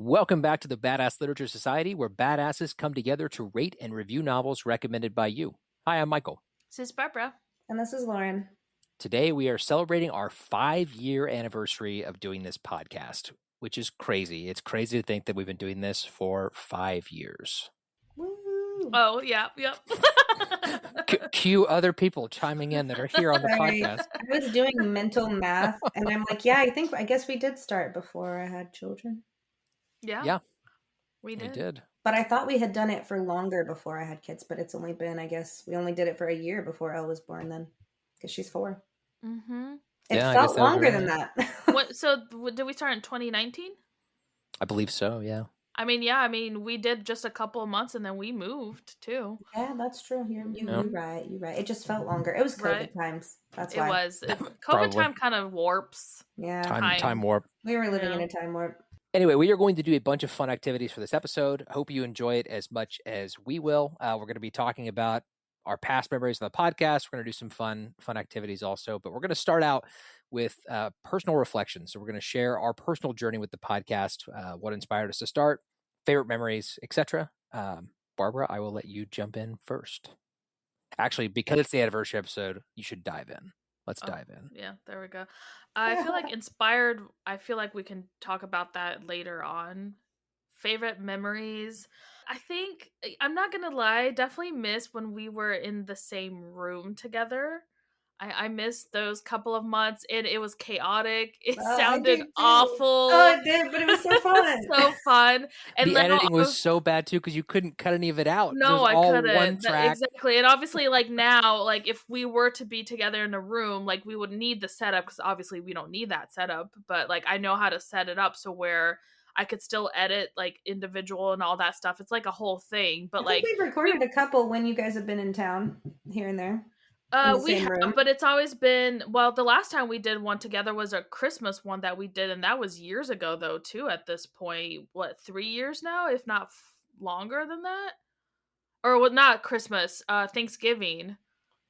Welcome back to the Badass Literature Society, where badasses come together to rate and review novels recommended by you. Hi, I'm Michael. This is Barbara. And this is Lauren. Today, we are celebrating our 5-year anniversary of doing this podcast, which is crazy. It's crazy to think that we've been doing this for 5 years. Woo! Oh, yeah, yep. Cue other people chiming in that are here on the Sorry. podcast. I was doing mental math, and I'm like, yeah, I guess we did start before I had children. Yeah. We did. But I thought we had done it for longer before I had kids, but it's only been, I guess, we only did it for a year before Elle was born then, because she's 4. Mm-hmm. It Yeah, I guess felt that was longer right. than that. Did we start in 2019? I believe so, yeah. We did just a couple of months and then we moved too. Yeah, that's true. You're right. It just felt longer. It was COVID Right. times. That's It why. was. COVID Probably. time kind of warps. Yeah. Time warp. We were living Yeah. in a time warp. Anyway, we are going to do a bunch of fun activities for this episode. I hope you enjoy it as much as we will. We're going to be talking about our past memories on the podcast. We're going to do some fun activities also, but we're going to start out with personal reflections. So we're going to share our personal journey with the podcast, what inspired us to start, favorite memories, etc. Barbara, I will let you jump in first. Actually, because it's the anniversary episode, you should dive in. Let's dive in. Yeah, there we go. I feel like inspired. I feel like we can talk about that later on. Favorite memories. I think, I'm not going to lie, I definitely miss when we were in the same room together. I missed those couple of months and it was chaotic. It sounded awful. Oh, it did, but it was so fun. So fun. And the editing was so bad too because you couldn't cut any of it out. No, I couldn't. One track. Exactly. And obviously, like now, like if we were to be together in a room, like we would need the setup because obviously we don't need that setup. But like I know how to set it up so where I could still edit like individual and all that stuff. It's like a whole thing. But I think we've recorded a couple when you guys have been in town here and there. We have, but it's always been, well, the last time we did one together was a Christmas one that we did, and that was years ago though too at this point. What, 3 years now, if not longer than that? Or well, not Christmas, Thanksgiving.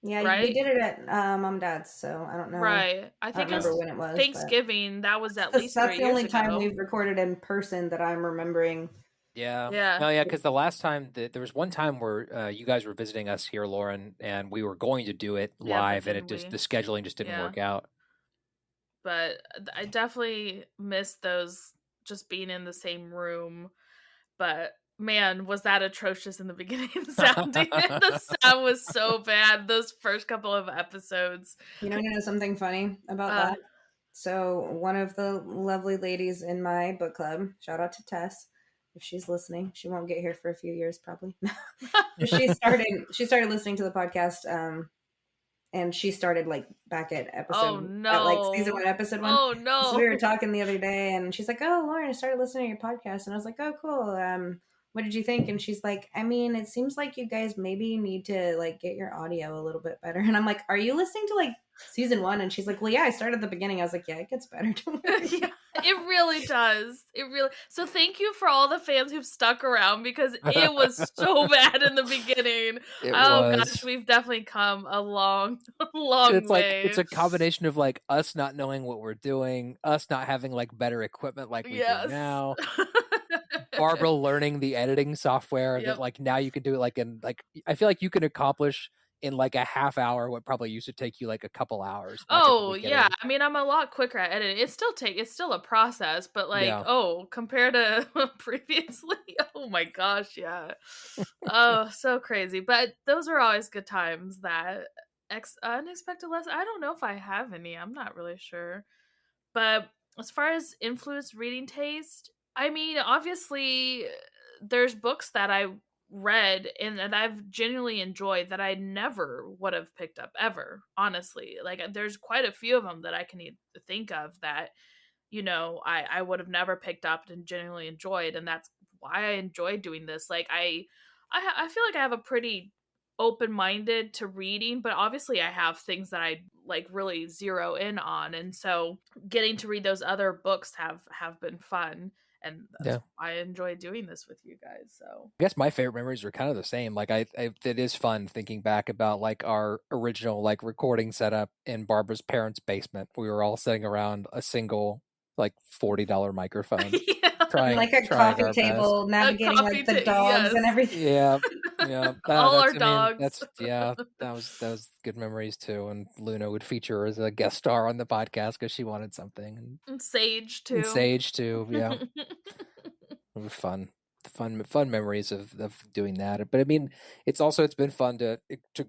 Yeah, right? we did it at Mom and Dad's, so I don't know. Right. I think remember when it was. Thanksgiving, that was at least 3 years ago. That's the only time we've recorded in person that I'm remembering. Yeah. Yeah. No, yeah, because the last time there was one time where you guys were visiting us here, Lauren, and we were going to do it live, and the scheduling just didn't work out. But I definitely miss those, just being in the same room. But man, was that atrocious in the beginning. The sound was so bad those first couple of episodes. You know something funny about that? So one of the lovely ladies in my book club, shout out to Tess, if she's listening, she won't get here for a few years probably. she started listening to the podcast, and she started like back at episode at like season 1, episode 1. Oh no. So we were talking the other day and she's like, "Oh, Lauren, I started listening to your podcast." And I was like, "Oh, cool. What did you think?" And she's like, "I mean, it seems like you guys maybe need to like get your audio a little bit better." And I'm like, "Are you listening to like season 1?" And she's like, "Well, yeah, I started at the beginning." I was like, "Yeah, it gets better." Yeah, it really does. So thank you for all the fans who've stuck around because it was so bad in the beginning. Gosh, we've definitely come a long way. Like it's a combination of like us not knowing what we're doing, us not having like better equipment like we do now. Barbara learning the editing software that like now you can do it like in like I feel like you can accomplish in like a half hour what probably used to take you like a couple hours. Oh yeah, I mean I'm a lot quicker at editing. It's still a process, but like compared to previously, oh my gosh, yeah. Oh, so crazy. But those are always good times. That unexpected lesson. I don't know if I have any. I'm not really sure. But as far as influenced reading taste, I mean, obviously, there's books that I read and that I've genuinely enjoyed that I never would have picked up ever, honestly. Like, there's quite a few of them that I can think of that, I would have never picked up and genuinely enjoyed. And that's why I enjoy doing this. Like, I feel like I have a pretty open-minded to reading, but obviously I have things that I like really zero in on, and so getting to read those other books have been fun, and I enjoy doing this with you guys. So I guess my favorite memories are kind of the same. Like it is fun thinking back about like our original like recording setup in Barbara's parents' basement. We were all sitting around a single like $40 microphone. like a coffee table, navigating like the dogs and everything. Yeah. All our dogs. That was good memories too. And Luna would feature as a guest star on the podcast because she wanted something. And Sage too. Yeah. It was fun memories of doing that. But I mean, it's been fun to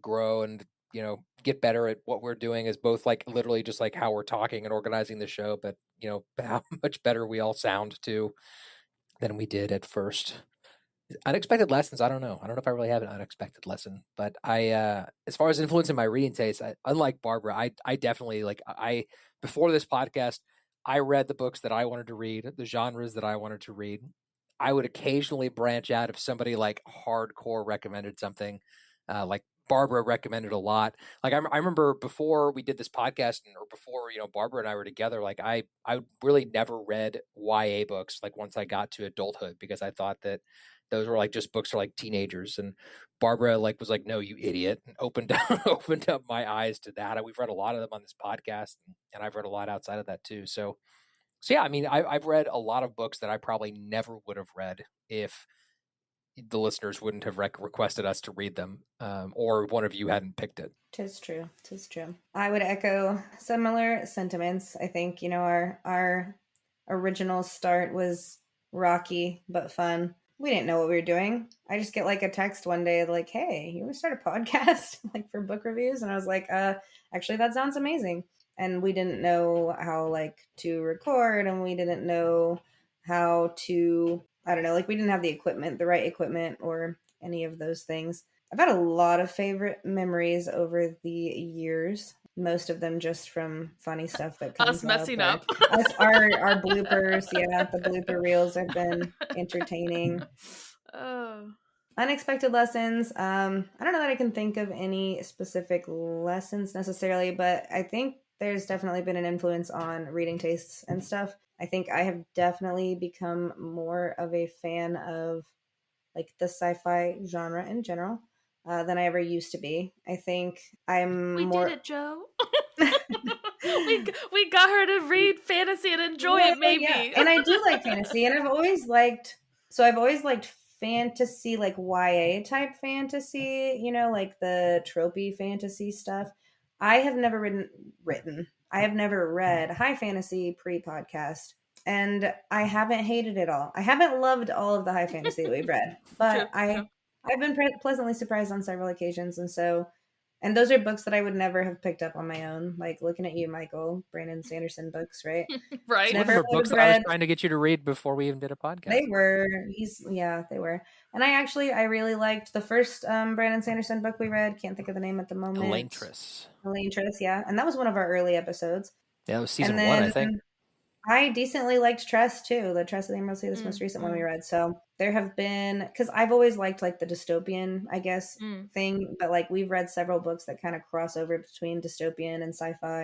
grow and get better at what we're doing, as both like literally just like how we're talking and organizing the show, but how much better we all sound too than we did at first. Unexpected lessons, I don't know if I really have an unexpected lesson, but I as far as influencing my reading taste, unlike Barbara, I definitely before this podcast, I read the books that I wanted to read, the genres that I wanted to read. I would occasionally branch out if somebody like hardcore recommended something, like Barbara recommended a lot. Like I remember before we did this podcast, or before Barbara and I were together, like I really never read YA books like once I got to adulthood, because I thought that those were like just books for like teenagers. And Barbara was like, no, you idiot, and opened up my eyes to that. We've read a lot of them on this podcast, and I've read a lot outside of that too. So yeah, I mean, I've read a lot of books that I probably never would have read if the listeners wouldn't have requested us to read them, or one of you hadn't picked it. Tis true. I would echo similar sentiments. I think, our original start was rocky but fun. We didn't know what we were doing. I just get like a text one day like, hey, you want to start a podcast like for book reviews? And I was like, actually, that sounds amazing. And we didn't know how to record, and we didn't know how to, I don't know, we didn't have the right equipment or any of those things. I've had a lot of favorite memories over the years. Most of them just from funny stuff that comes us messing up. Our bloopers, yeah, the blooper reels have been entertaining. Oh. Unexpected lessons. I don't know that I can think of any specific lessons necessarily, but I think there's definitely been an influence on reading tastes and stuff. I think I have definitely become more of a fan of the sci-fi genre in general than I ever used to be. I think we did it, Joe. we got her to read fantasy and enjoy it, maybe. Yeah. And I do like fantasy, and I've always liked fantasy, like YA type fantasy, like the tropey fantasy stuff. I have never written. I have never read high fantasy pre-podcast, and I haven't hated it all. I haven't loved all of the high fantasy that we've read, but I've been pleasantly surprised on several occasions. And those are books that I would never have picked up on my own. Like looking at you, Michael, Brandon Sanderson books, right? Right. Never books that I was trying to get you to read before we even did a podcast. They were. They were. And I really liked the first Brandon Sanderson book we read. Can't think of the name at the moment. Elantris, yeah. And that was one of our early episodes. Yeah, it was season 1, I think. I decently liked Tress too. The Tress of the Emerald Sea, this most recent one we read. So there have been, because I've always liked the dystopian, I guess, thing. But we've read several books that kind of cross over between dystopian and sci-fi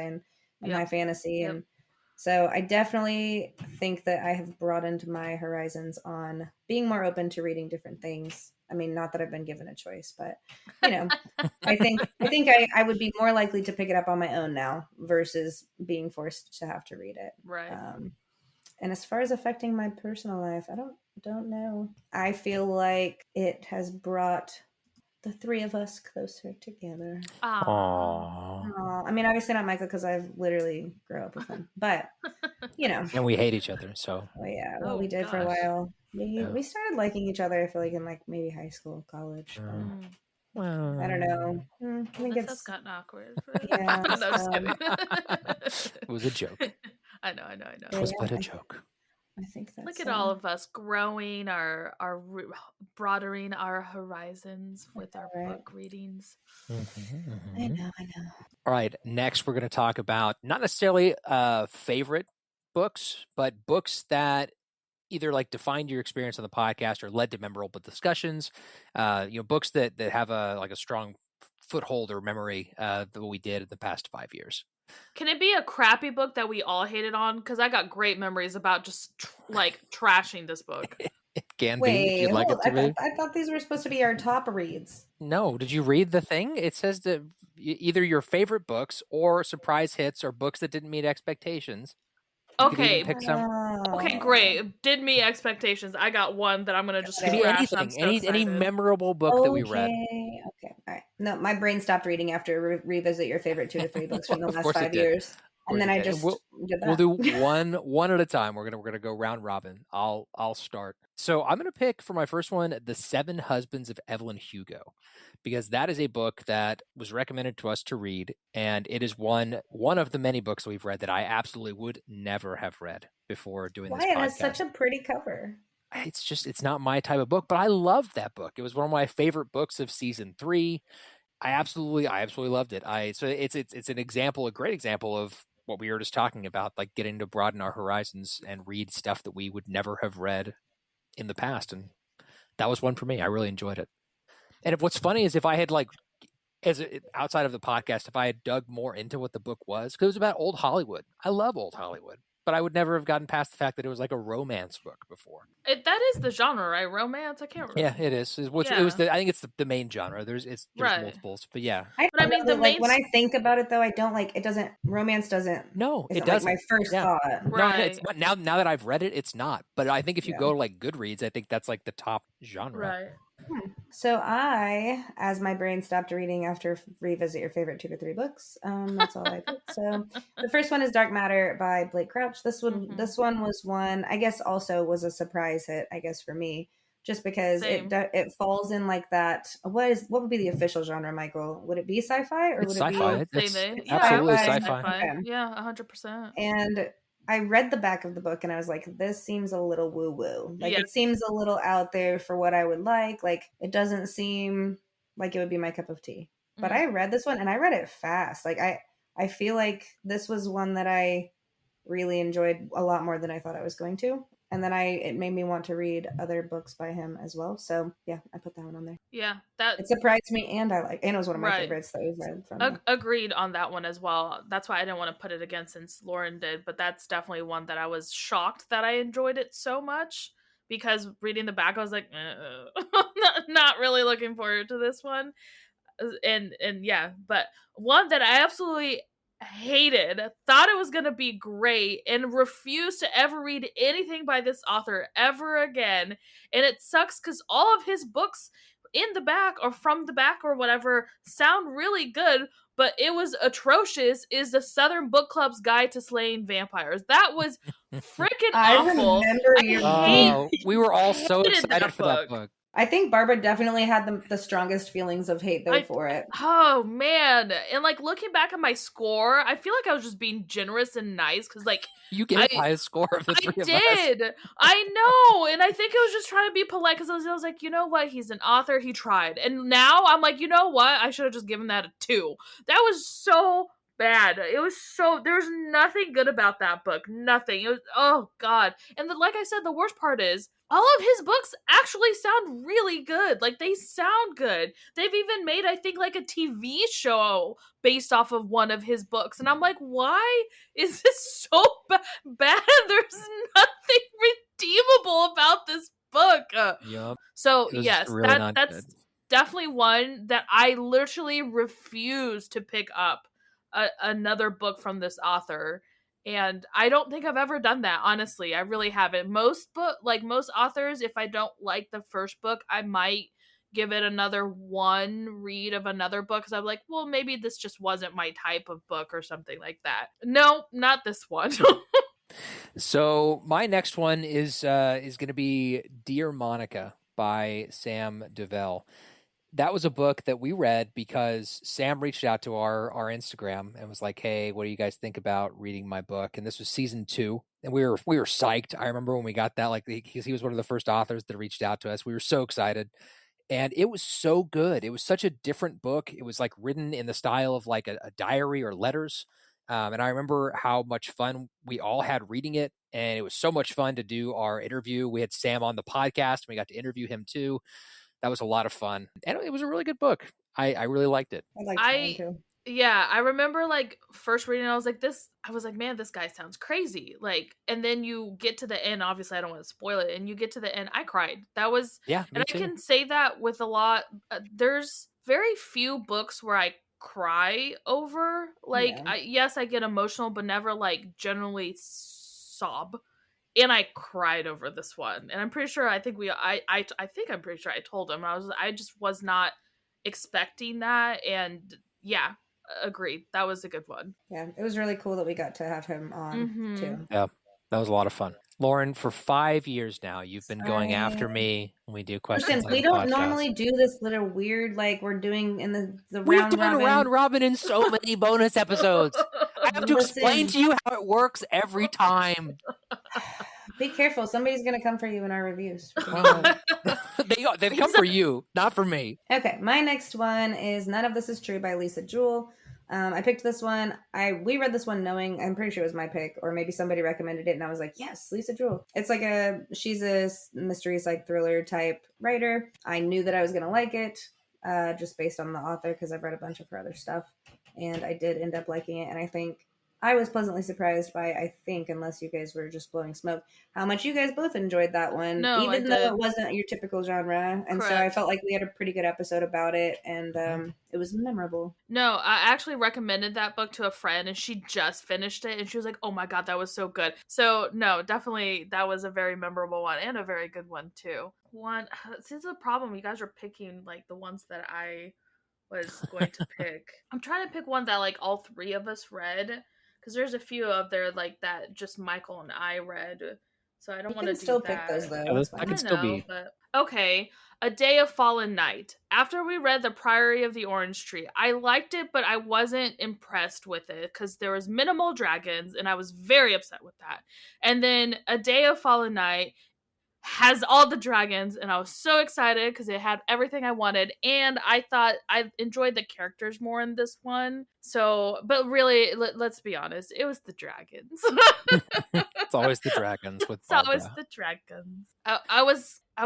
and high fantasy. And so I definitely think that I have broadened my horizons on being more open to reading different things. I mean, not that I've been given a choice, but I think I would be more likely to pick it up on my own now versus being forced to have to read it. Right. And as far as affecting my personal life, I don't know. I feel like it has brought the three of us closer together. Aww. I mean, obviously not Michael, because I've literally grew up with him, but and we hate each other. So we did for a while. We started liking each other, I feel like, in maybe high school, college. Well, I don't know. I think it's gotten awkward. Yeah, no, just kidding. It was a joke. I know. It was but a joke. I think that's look at all of us growing, our broadening our horizons with our book readings. I know. All right, next we're going to talk about not necessarily favorite books, but books that either defined your experience on the podcast or led to memorable discussions. Books that have a strong foothold or memory that we did in the past 5 years. Can it be a crappy book that we all hated on? Because I got great memories about just trashing this book. It can be. If you'd like it to be. I thought these were supposed to be our top reads. No, did you read the thing? It says that either your favorite books or surprise hits or books that didn't meet expectations. You could even Okay. pick some. Okay, great. Did meet expectations. I got one that I'm gonna just Could be trash. anything, I'm so any excited. memorable book that we read. Okay, all right. No, my brain stopped reading after revisit your favorite 2 to 3 books from the last 5 years, and then I just did that. We'll do one at a time. We're gonna go round robin. I'll start. So I'm gonna pick for my first one, The 7 Husbands of Evelyn Hugo, because that is a book that was recommended to us to read, and it is one of the many books that we've read that I absolutely would never have read before doing this podcast. It has such a pretty cover. It's not my type of book, but I loved that book. It was one of my favorite books of season 3. I absolutely loved it. So it's an example, a great example of what we were just talking about, like getting to broaden our horizons and read stuff that we would never have read in the past. And that was one for me. I really enjoyed it. And what's funny is if I had outside of the podcast, if I had dug more into what the book was, because it was about old Hollywood. I love old Hollywood, but I would never have gotten past the fact that it was like a romance book before. That is the genre, right? Romance? I can't remember. Yeah, it is. It was I think it's the main genre. There's multiples, but yeah. But I mean, when I think about it though, I don't like it. Romance doesn't. No, it doesn't. Like my first thought. Right. No, it's not, now that I've read it, it's not. But I think if you go to like Goodreads, I think that's like the top genre. Right. So I, as my brain stopped reading after revisit your favorite 2 to 3 books, that's all I put. So the first one is Dark Matter by Blake Crouch. This one was one, I guess, also was a surprise hit, I guess, for me, just because it falls in like that. What would be the official genre, Michael? Would it be sci-fi or it's would sci-fi? it be it's absolutely sci-fi. Okay. Yeah, 100%. And I read the back of the book and I was like, this seems a little woo-woo. Like, it seems a little out there for what I would like. Like, it doesn't seem like it would be my cup of tea. But I read this one and I read it fast. Like, I feel like this was one that I really enjoyed a lot more than I thought I was going to. And then it made me want to read other books by him as well. So yeah, I put that one on there. Yeah, it surprised me, and it was one of my favorites that we've read from. Agreed on that one as well. That's why I didn't want to put it again since Lauren did, but that's definitely one that I was shocked that I enjoyed it so much, because reading the back, I was like, not really looking forward to this one. And yeah, but one that I absolutely hated, thought it was gonna be great, and refused to ever read anything by this author ever again. And it sucks because all of his books in the back or from the back or whatever sound really good, but it was atrocious, is the Southern Book Club's Guide to Slaying Vampires. That was freaking awful. We were all so excited for that book. I think Barbara definitely had the strongest feelings of hate for it. Oh man. And like looking back at my score, I feel like I was just being generous and nice, because like you get the highest score of the three of us. I did. I know. And I think I was just trying to be polite, because I was like, you know what? He's an author. He tried. And now I'm like, you know what? I should have just given that a 2. That was so bad. It was there's nothing good about that book. Nothing. It was, oh god. And like I said, the worst part is all of his books actually sound really good. Like, they sound good. They've even made, I think, like a TV show based off of one of his books. And I'm like, why is this so bad? There's nothing redeemable about this book. Yep. So, yes, really that's definitely one that I literally refuse to pick up another book from this author. And I don't think I've ever done that, honestly. I really haven't. Most authors, if I don't like the first book, I might give it another one read of another book, because I'm like, well, maybe this just wasn't my type of book or something like that. No, not this one. So my next one is going to be Dear Monica by Sam Devell. That was a book that we read because Sam reached out to our Instagram and was like, hey, what do you guys think about reading my book? And this was season 2. And we were psyched. I remember when we got that, like, because he was one of the first authors that reached out to us. We were so excited. And it was so good. It was such a different book. It was like written in the style of like a diary or letters. And I remember how much fun we all had reading it. And it was so much fun to do our interview. We had Sam on the podcast. And we got to interview him too. That was a lot of fun. And it was a really good book. I really liked it. I liked it too. Yeah, I remember like first reading, I was like, man, this guy sounds crazy. Like, and then you get to the end, obviously I don't want to spoil it, and you get to the end, I cried. That was, and I can say that with a lot, there's very few books where I cry over. Like, yes, I get emotional, but never like generally sob. And I cried over this one. And I'm pretty sure I'm pretty sure I told him. I just was not expecting that. And yeah, agreed. That was a good one. Yeah, it was really cool that we got to have him on too. Yeah, that was a lot of fun. Lauren, for 5 years now, you've been going after me when we do questions. Listen, we don't normally do this little weird like we're doing in the We've round done robin. round robin in so many bonus episodes. I have to explain to you how it works every time. Be careful. Somebody's going to come for you in our reviews. They come for you, not for me. Okay, my next one is None of This Is True by Lisa Jewell. I picked this one. We read this one knowing, I'm pretty sure it was my pick, or maybe somebody recommended it, and I was like, yes, Lisa Jewell. It's like she's a mystery psych thriller type writer. I knew that I was going to like it, just based on the author, because I've read a bunch of her other stuff, and I did end up liking it, and I think I was pleasantly surprised by, unless you guys were just blowing smoke, how much you guys both enjoyed that one, even though it wasn't your typical genre. And Correct. So I felt like we had a pretty good episode about it, and it was memorable. No, I actually recommended that book to a friend, and she just finished it, and she was like, oh my god, that was so good. So no, definitely that was a very memorable one, and a very good one too. This is a problem, you guys are picking like the ones that I was going to pick. I'm trying to pick one that like all three of us read, because there's a few of there like that just Michael and I read, so I don't want to still pick those though. Yeah, I can still be. But okay, A Day of Fallen Night. After we read The Priory of the Orange Tree, I liked it, but I wasn't impressed with it because there was minimal dragons, and I was very upset with that. And then A Day of Fallen Night has all the dragons, and I was so excited because it had everything I wanted, and I thought I enjoyed the characters more in this one. So, but really, let's be honest, it was the dragons. It's always the dragons with Barbara. It's always the dragons. I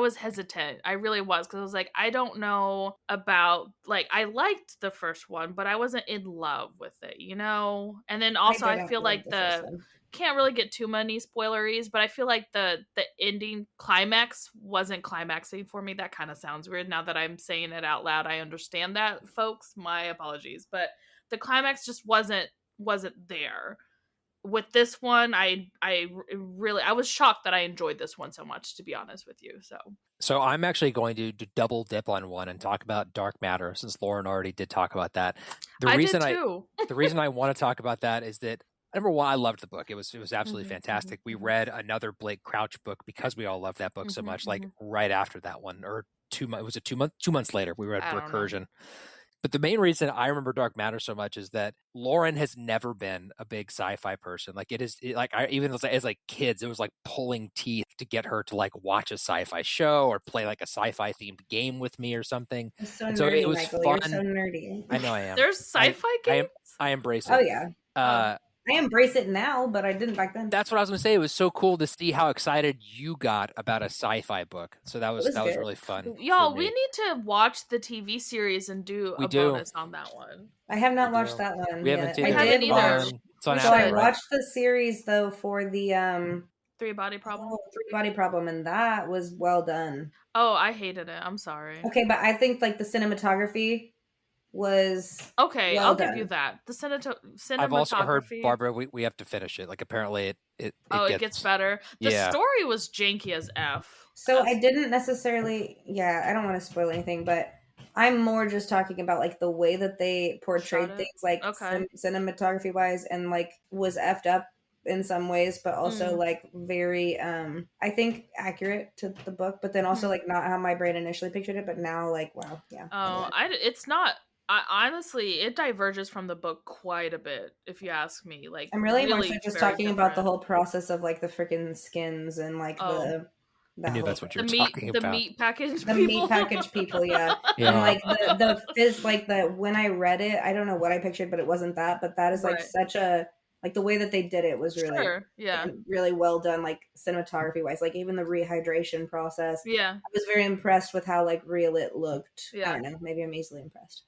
was hesitant. I really was, because I was like, I don't know about, like, I liked the first one, but I wasn't in love with it, you know? And then also I feel like can't really get too many spoileries, but I feel like the ending climax wasn't climaxing for me. That kind of sounds weird now that I'm saying it out loud. I understand that, folks. My apologies, but the climax just wasn't there. With this one, I was shocked that I enjoyed this one so much, to be honest with you. So I'm actually going to double dip on one and talk about Dark Matter, since Lauren already did talk about that. The reason I want to talk about that is that, number one, I loved the book. It was absolutely fantastic. We read another Blake Crouch book because we all loved that book so much. Like right after that one, or 2 months. Was it 2 months? 2 months later, we read Recursion. But the main reason I remember Dark Matter so much is that Lauren has never been a big sci-fi person. Like even as like kids, it was like pulling teeth to get her to like watch a sci-fi show or play like a sci-fi themed game with me or something. So nerdy, it was Michael. Fun. You're so nerdy. I know I am. There's sci-fi games? I embrace it. Oh yeah. I embrace it now, but I didn't back then. That's what I was going to say. It was so cool to see how excited you got about a sci-fi book. So that was really fun. Y'all, we need to watch the TV series and do a bonus on that one. I have not watched that one. We haven't seen it. I haven't either. So I watched the series though for the Three Body Problem. And that was well done. Oh, I hated it. I'm sorry. Okay, but I think like the cinematography was okay. I'll give you that. The cinematography. I've also heard, Barbara, we have to finish it. Like apparently it gets better. The story was janky as F. So I didn't necessarily. Yeah, I don't want to spoil anything, but I'm more just talking about like the way that they portrayed things, like cinematography wise, and like was effed up in some ways, but also like very I think accurate to the book, but then also like not how my brain initially pictured it, but now like wow, yeah. It's not. Honestly, it diverges from the book quite a bit, if you ask me. Like, I'm really more so just talking about the whole process of like the freaking skins and like I knew that's what you were talking about. The meat package. The meat package people, yeah. And like the when I read it, I don't know what I pictured, but it wasn't that. But that is like such a like the way that they did it was really really well done, like cinematography wise. Like even the rehydration process. Yeah, I was very impressed with how like real it looked. Yeah. I don't know, maybe I'm easily impressed.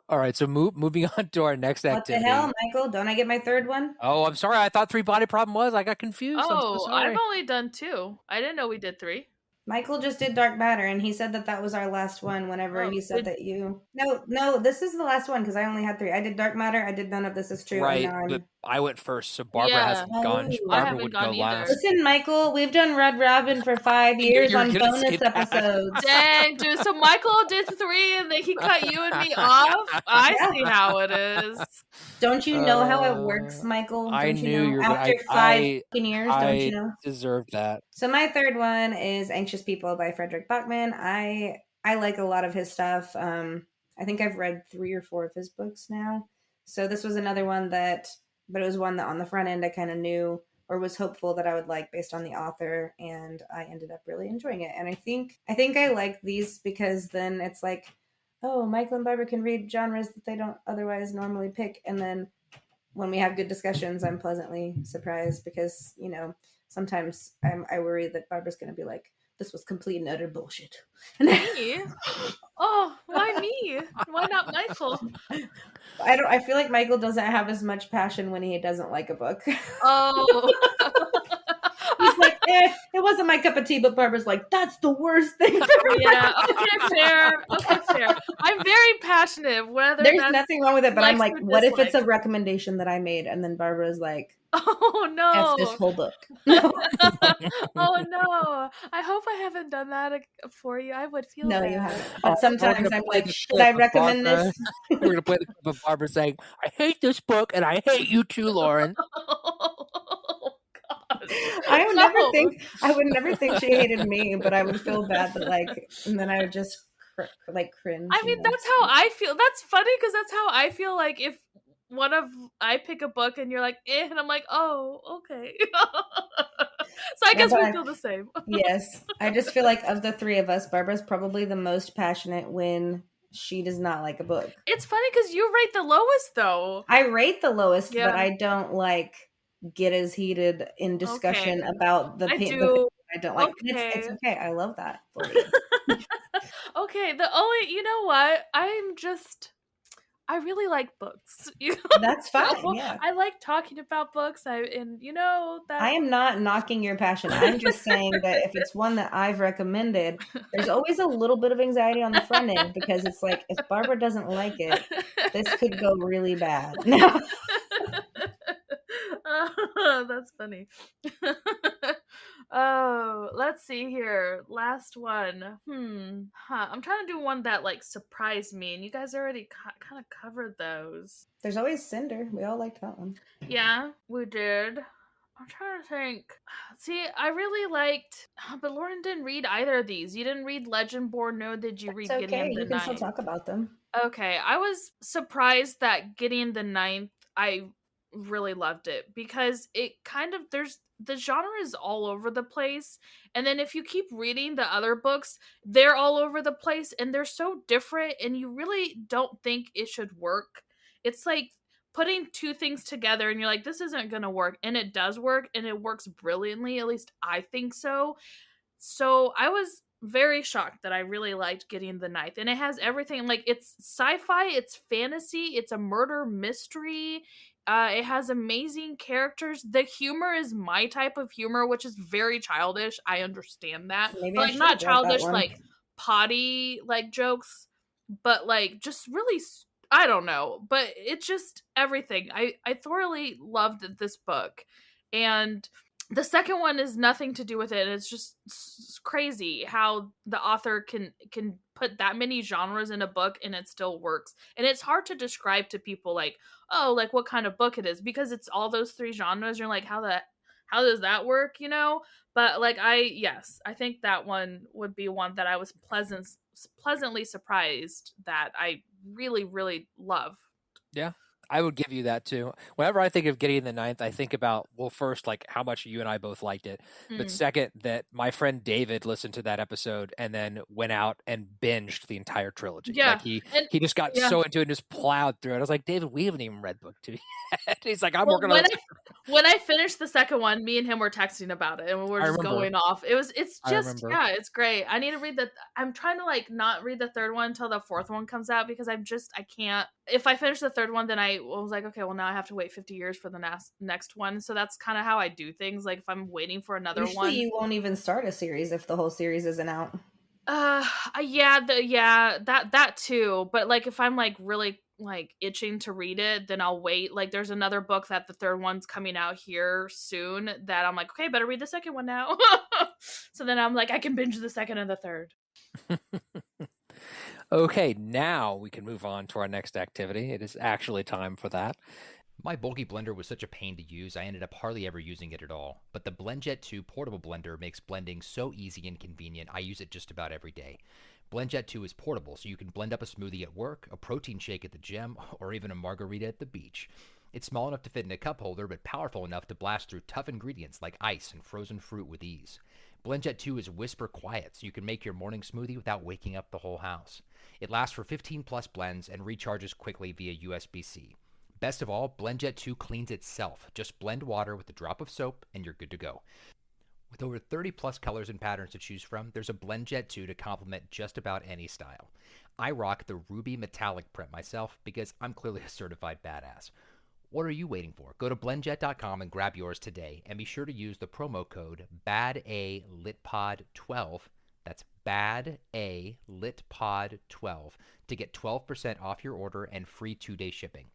All right, so moving on to our next activity. What the hell, Michael? Don't I get my third one? Oh, I'm sorry. I thought Three Body Problem was. I got confused. Oh, I've only done 2. I didn't know we did 3. Michael just did Dark Matter, and he said that was our last one. Whenever he said that you no, this is the last one because I only had 3. I did Dark Matter. I did None of This Is True. Right, but I went first, so Barbara hasn't gone. Barbara would go last. Listen, Michael, we've done Red Robin for 5 years on bonus episodes. Dang, dude. So Michael did 3, and then he cut you and me off. I see how it is. Don't you know how it works, Michael? Don't I knew you were after 5 years. Don't you know? Deserve that. So my third one is Anxious People by Frederick Bachman. I like a lot of his stuff. I think I've read 3 or 4 of his books now. So this was another one but it was one that on the front end I kind of knew or was hopeful that I would like based on the author, and I ended up really enjoying it. And I think I like these because then it's like, oh, Michael and Barbara can read genres that they don't otherwise normally pick, and then when we have good discussions, I'm pleasantly surprised because, you know, sometimes I worry that Barbara's going to be like, this was complete and utter bullshit. Me? Oh, why me? Why not Michael? I feel like Michael doesn't have as much passion when he doesn't like a book. Oh. He's like, it wasn't my cup of tea, but Barbara's like, that's the worst thing ever. Yeah, okay, fair. I'm very passionate. There's nothing wrong with it, but I'm like, what if it's a recommendation that I made, and then Barbara's like, oh no, F this whole book. No. Oh no, I hope I haven't done that for you. I would feel no, bad. You haven't. But sometimes I'm like, should I recommend this? We're gonna play the clip of Barbara saying, I hate this book and I hate you too, Lauren. I would never think she hated me, but I would feel bad that and then I would just cringe. I mean, that's how I feel. That's funny because that's how I feel like if I pick a book and you're like, and I'm like, oh, okay. So I guess we feel the same. Yes. I just feel like of the 3 of us, Barbara's probably the most passionate when she does not like a book. It's funny because you rate the lowest though. I rate the lowest, but I don't get as heated in discussion about the things I don't like. Okay. It's okay. I love that for you. Okay. You know what? I really like books. That's fine. Yeah. I like talking about books. I am not knocking your passion. I'm just saying that if it's one that I've recommended, there's always a little bit of anxiety on the front end because it's like, if Barbara doesn't like it, this could go really bad. That's funny. Oh, let's see here. Last one. I'm trying to do one that surprised me, and you guys already kind of covered those. There's always Cinder. We all liked that one. Yeah, we did. I'm trying to think. See, I really liked, but Lauren didn't read either of these. You didn't read Legendborn, nor did you read Gideon the Ninth. You can still talk about them. Okay, I was surprised that Gideon the Ninth, I really loved it because it kind of the genre is all over the place, and then if you keep reading the other books, they're all over the place and they're so different and you really don't think it should work. It's like putting 2 things together and you're like, this isn't gonna work, and it does work, and it works brilliantly, at least I think so. So I was very shocked that I really liked Gideon the Ninth, and it has everything. It's sci-fi, it's fantasy, it's a murder mystery. It has amazing characters. The humor is my type of humor, which is very childish. I understand that. But, not childish, potty, jokes, but, just really, I don't know. But it's just everything. I thoroughly loved this book. And the second one is nothing to do with it. It's just crazy how the author can put that many genres in a book and it still works. And it's hard to describe to people what kind of book it is, because it's all those 3 genres. You're like, how does that work, But I think that one would be one that I was pleasantly surprised that I really, really love. Yeah. I would give you that too. Whenever I think of Gideon the Ninth, I think about, well, first, how much you and I both liked it. But second, that my friend David listened to that episode and then went out and binged the entire trilogy. Yeah. He just got so into it and just plowed through it. I was like, David, we haven't even read book 2 yet. He's like, I'm working on it. When I finished the second one, me and him were texting about it and we were just going off. It's great. I need to read I'm trying to not read the third one until the fourth one comes out because I can't. If I finish the third one, then I was like, okay, well now I have to wait 50 years for the next one. So that's kind of how I do things. Like if I'm waiting for another Usually one, you won't even start a series if the whole series isn't out. That too. But like if I'm like really like itching to read it, then I'll wait. Like there's another book that the third one's coming out here soon that I'm like, okay, better read the second one now. So then I'm like, I can binge the second and the third. Okay, now we can move on to our next activity. It is actually time for that. My bulky blender was such a pain to use, I ended up hardly ever using it at all. But the BlendJet 2 portable blender makes blending so easy and convenient, I use it just about every day. BlendJet 2 is portable, so you can blend up a smoothie at work, a protein shake at the gym, or even a margarita at the beach. It's small enough to fit in a cup holder, but powerful enough to blast through tough ingredients like ice and frozen fruit with ease. BlendJet 2 is whisper quiet, so you can make your morning smoothie without waking up the whole house. It lasts for 15 plus blends and recharges quickly via USB-C. Best of all, BlendJet 2 cleans itself. Just blend water with a drop of soap and you're good to go. With over 30 plus colors and patterns to choose from, there's a BlendJet 2 to complement just about any style. I rock the ruby metallic print myself because I'm clearly a certified badass. What are you waiting for? Go to blendjet.com and grab yours today, and be sure to use the promo code BADALitPod12. That's BADALitPod12 to get 12% off your order and free 2-day shipping.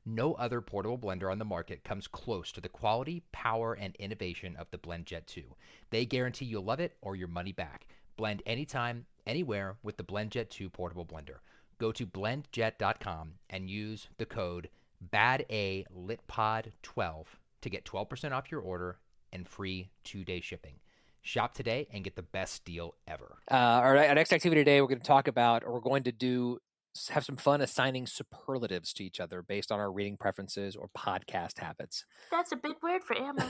No other portable blender on the market comes close to the quality, power, and innovation of the BlendJet 2. They guarantee you'll love it or your money back. Blend anytime, anywhere with the BlendJet 2 portable blender. Go to blendjet.com and use the code BADALitPod12 to get 12% off your order and free 2-day shipping. Shop today and get the best deal ever. Our next activity today, we're going to talk about, or we're going to have some fun assigning superlatives to each other based on our reading preferences or podcast habits. That's a big word for ammo.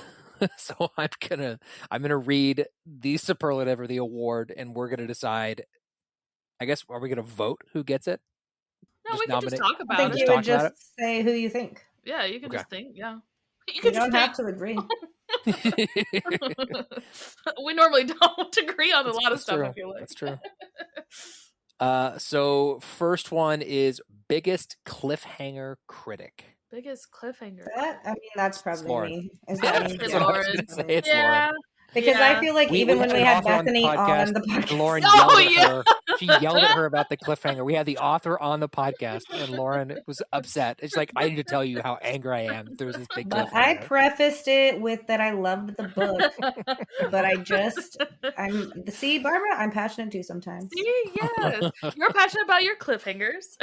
So I'm gonna read the superlative or the award, and we're gonna decide. I guess, are we gonna vote who gets it? No, we can just talk about it. I think you would just say who you think. Yeah, you can just think. Yeah, you don't have to agree. We normally don't agree on a lot of stuff. True. I feel like that's true. So first one is biggest cliffhanger critic. Biggest cliffhanger. That's probably me. It's Lauren. It's Lauren. Because I feel like even when we had Bethany on the podcast, Lauren yelled at her. She yelled at her about the cliffhanger. We had the author on the podcast, and Lauren was upset. It's like, I need to tell you how angry I am. There was this big cliffhanger. I prefaced it with that I loved the book, but see, Barbara, I'm passionate too sometimes. See, yes, you're passionate about your cliffhangers.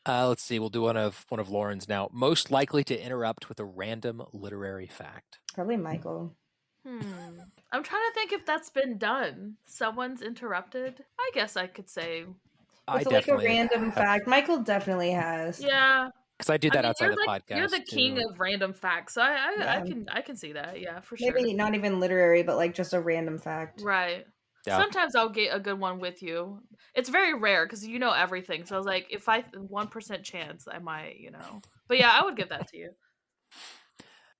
Let's see. We'll do one of Lauren's now. Most likely to interrupt with a random literary fact. Probably Michael. I'm trying to think if that's been done. Someone's interrupted. I guess I could say. It's like a random fact. Michael definitely has. Yeah. Because I do that outside the podcast. You're the king of random facts, so I can see that. Yeah, for sure. Maybe not even literary, but like just a random fact. Right. Yeah. Sometimes I'll get a good one with you. It's very rare because you know everything. So I was like, if 1% chance, I might, But yeah, I would give that to you.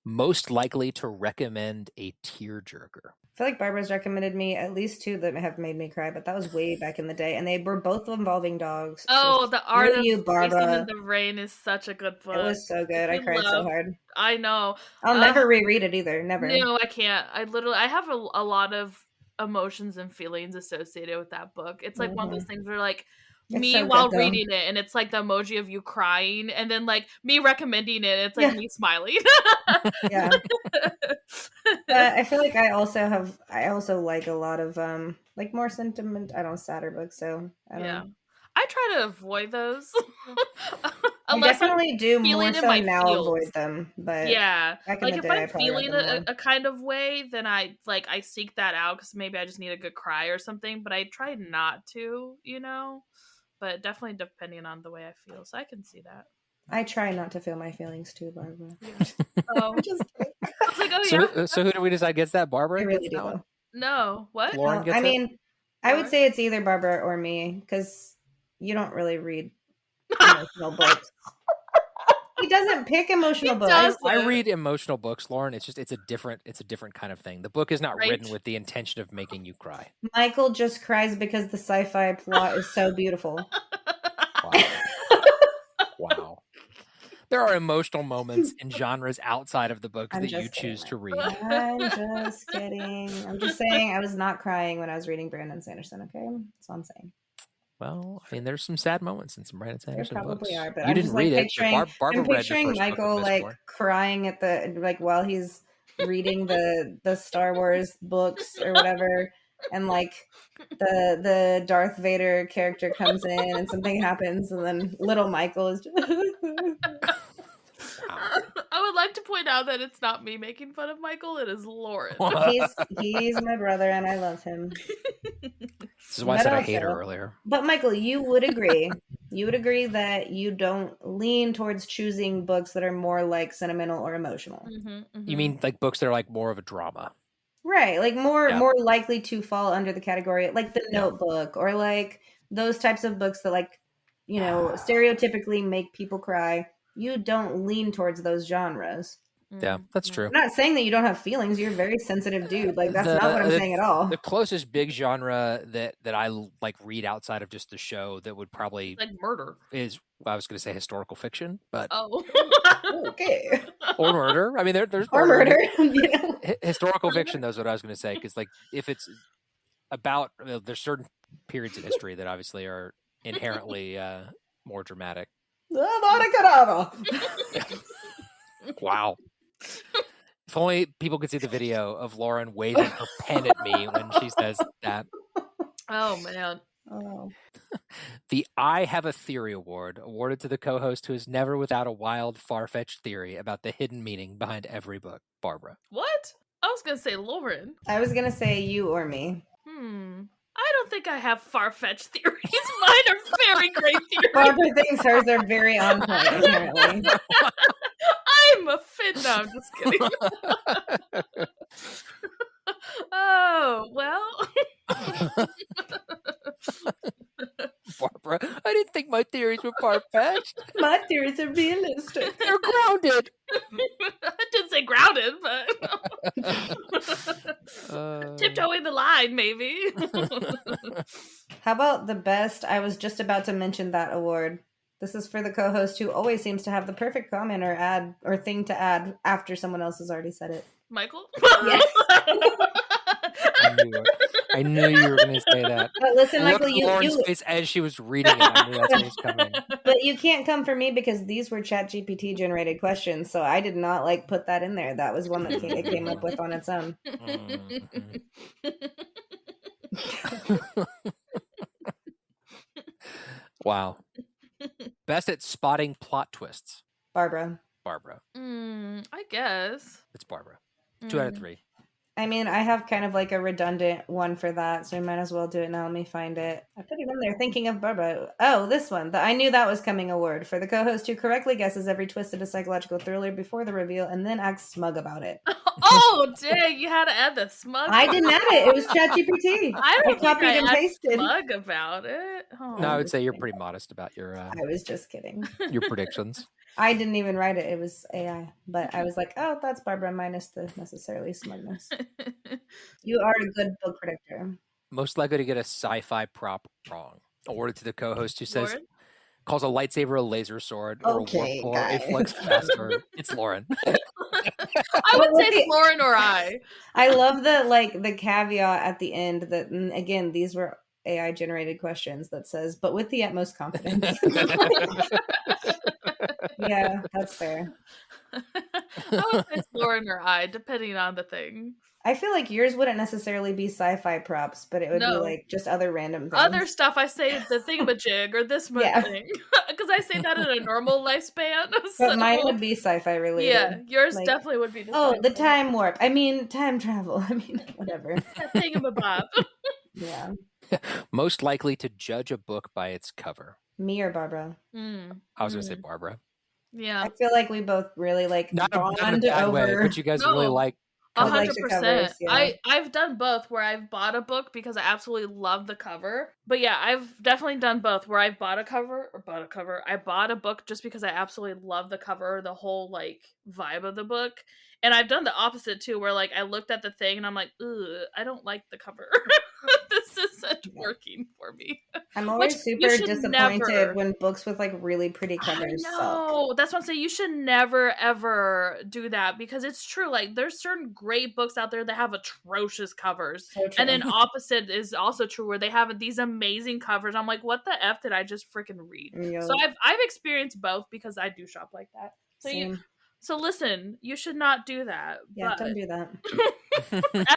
Most likely to recommend a tearjerker. I feel like Barbara's recommended me at least 2 that have made me cry, but that was way back in the day, and they were both involving dogs. Oh, The Art of Racing in the Rain is such a good book. It was so good. I cried so hard. I know. I'll never reread it either. Never. No, I can't. I have a lot of emotions and feelings associated with that book. It's like one of those things where like me so while reading it, and it's like the emoji of you crying, and then like me recommending it, it's like me smiling. Yeah. I feel like I also like a lot of like more sentiment. I don't know, sadder books. So I try to avoid those. I definitely do more so now avoid them. But yeah, like if I'm feeling a kind of way, then I seek that out because maybe I just need a good cry or something. But I try not to, But definitely depending on the way I feel, so I can see that. I try not to feel my feelings too, Barbara. Just I was like, so who do we decide gets that? Barbara? I really do. No, what? Lauren gets I would say it's either Barbara or me because you don't really read emotional books. He doesn't pick emotional books. I read emotional books, Lauren. It's a different kind of thing. The book is not written with the intention of making you cry. Michael just cries because the sci-fi plot is so beautiful. Wow. There are emotional moments in genres outside of the books that you choose to read. I'm just kidding. I'm just saying I was not crying when I was reading Brandon Sanderson, okay? That's all I'm saying. Well, I mean, there's some sad moments in some Brandon Sanderson there probably books. are, but you I'm didn't just, read like, it. Barbara I'm read the picturing first Michael book of like Mistborn. crying at the while he's reading the Star Wars books or whatever, and like the Darth Vader character comes in and something happens, and then little Michael is just I would like to point out that it's not me making fun of Michael, it is Lauren. he's my brother and I love him. This is why I said I hate her earlier. But Michael, you would agree that you don't lean towards choosing books that are more like sentimental or emotional. You mean like books that are like more of a drama? Right, like more likely to fall under the category like The Notebook or like those types of books that like, stereotypically make people cry. You don't lean towards those genres. Yeah, that's true. I'm not saying that you don't have feelings. You're a very sensitive dude. Like that's not what I'm saying at all. The closest big genre that I like read outside of just the show that would probably like murder is I was going to say historical fiction, but okay, or murder. I mean, there's murder. Historical fiction. That's what I was going to say because like if it's about there's certain periods in history that obviously are inherently more dramatic. Wow. If only people could see the video of Lauren waving her pen at me when she says that. Oh, man. Oh. The I Have a Theory Award, awarded to the co-host who is never without a wild, far-fetched theory about the hidden meaning behind every book. Barbara. What? I was going to say Lauren. I was going to say you or me. I don't think I have far-fetched theories. Mine are very great theories. Barbara thinks hers are very on point, apparently. I'm offended. No, I'm just kidding. Oh, well. Barbara, I didn't think my theories were far-fetched. My theories are realistic. They're grounded. I didn't say grounded, but tiptoeing the line, maybe. How about the best? I was just about to mention that award. This is for the co-host who always seems to have the perfect comment or add or thing to add after someone else has already said it. Michael? Yes. I knew you were going to say that. But listen, Michael, Lauren's face as she was reading it, I knew that's what was coming. But you can't come for me because these were ChatGPT generated questions, so I did not like put that in there. That was one that it came up with on its own. Wow. Best at spotting plot twists. Barbara. I guess. It's Barbara. 2 out of 3. I mean, I have kind of like a redundant one for that, so I might as well do it now. Let me find it. I put it in there thinking of Barbara. Oh, this one. I knew that was coming award for the co-host who correctly guesses every twist of a psychological thriller before the reveal and then acts smug about it. Oh, dang. You had to add the smug. I didn't add it. It was ChatGPT. I copied and pasted. Smug about it. Oh, no, I would say you're pretty modest about your I was just kidding. Your predictions. I didn't even write it. It was AI. But I was like, oh, that's Barbara minus the necessarily smugness. You are a good book predictor. Most likely to get a sci-fi prop wrong. Awarded to the co-host who says, Lauren? calls a lightsaber a laser sword or a warp core a flux capacitor. It's Lauren. I would say it's Lauren or I. I love the caveat at the end that, again, these were AI generated questions that says, but with the utmost confidence. Yeah, that's fair. I would say it's Lauren or I, depending on the thing. I feel like yours wouldn't necessarily be sci-fi props, but it would be like just other random things. Other stuff, I say the thingamajig or this thing. Because I say that in a normal lifespan. But mine would be sci-fi related. Yeah, yours definitely would be. The time warp. I mean, time travel. I mean, whatever. Thingamabob. Yeah. Most likely to judge a book by its cover. Me or Barbara? I was going to say Barbara. Yeah. I feel like we both really not in a bad way, but you guys really like 100%. I've done both where I've bought a book because I absolutely love the cover. But yeah, I've definitely done both where I've bought I bought a book just because I absolutely love the cover, the whole like vibe of the book. And I've done the opposite too, where like I looked at the thing and I'm like, ugh, I don't like the cover. This isn't working for me. I'm always super disappointed when books with like really pretty covers suck. That's what I'm saying. You should never ever do that, because it's true. Like there's certain great books out there that have atrocious covers, and then opposite is also true, where they have these amazing covers. I'm like, what the F did I just freaking read? Yep. So I've experienced both, because I do shop like that. So So listen, you should not do that. Yeah, don't do that.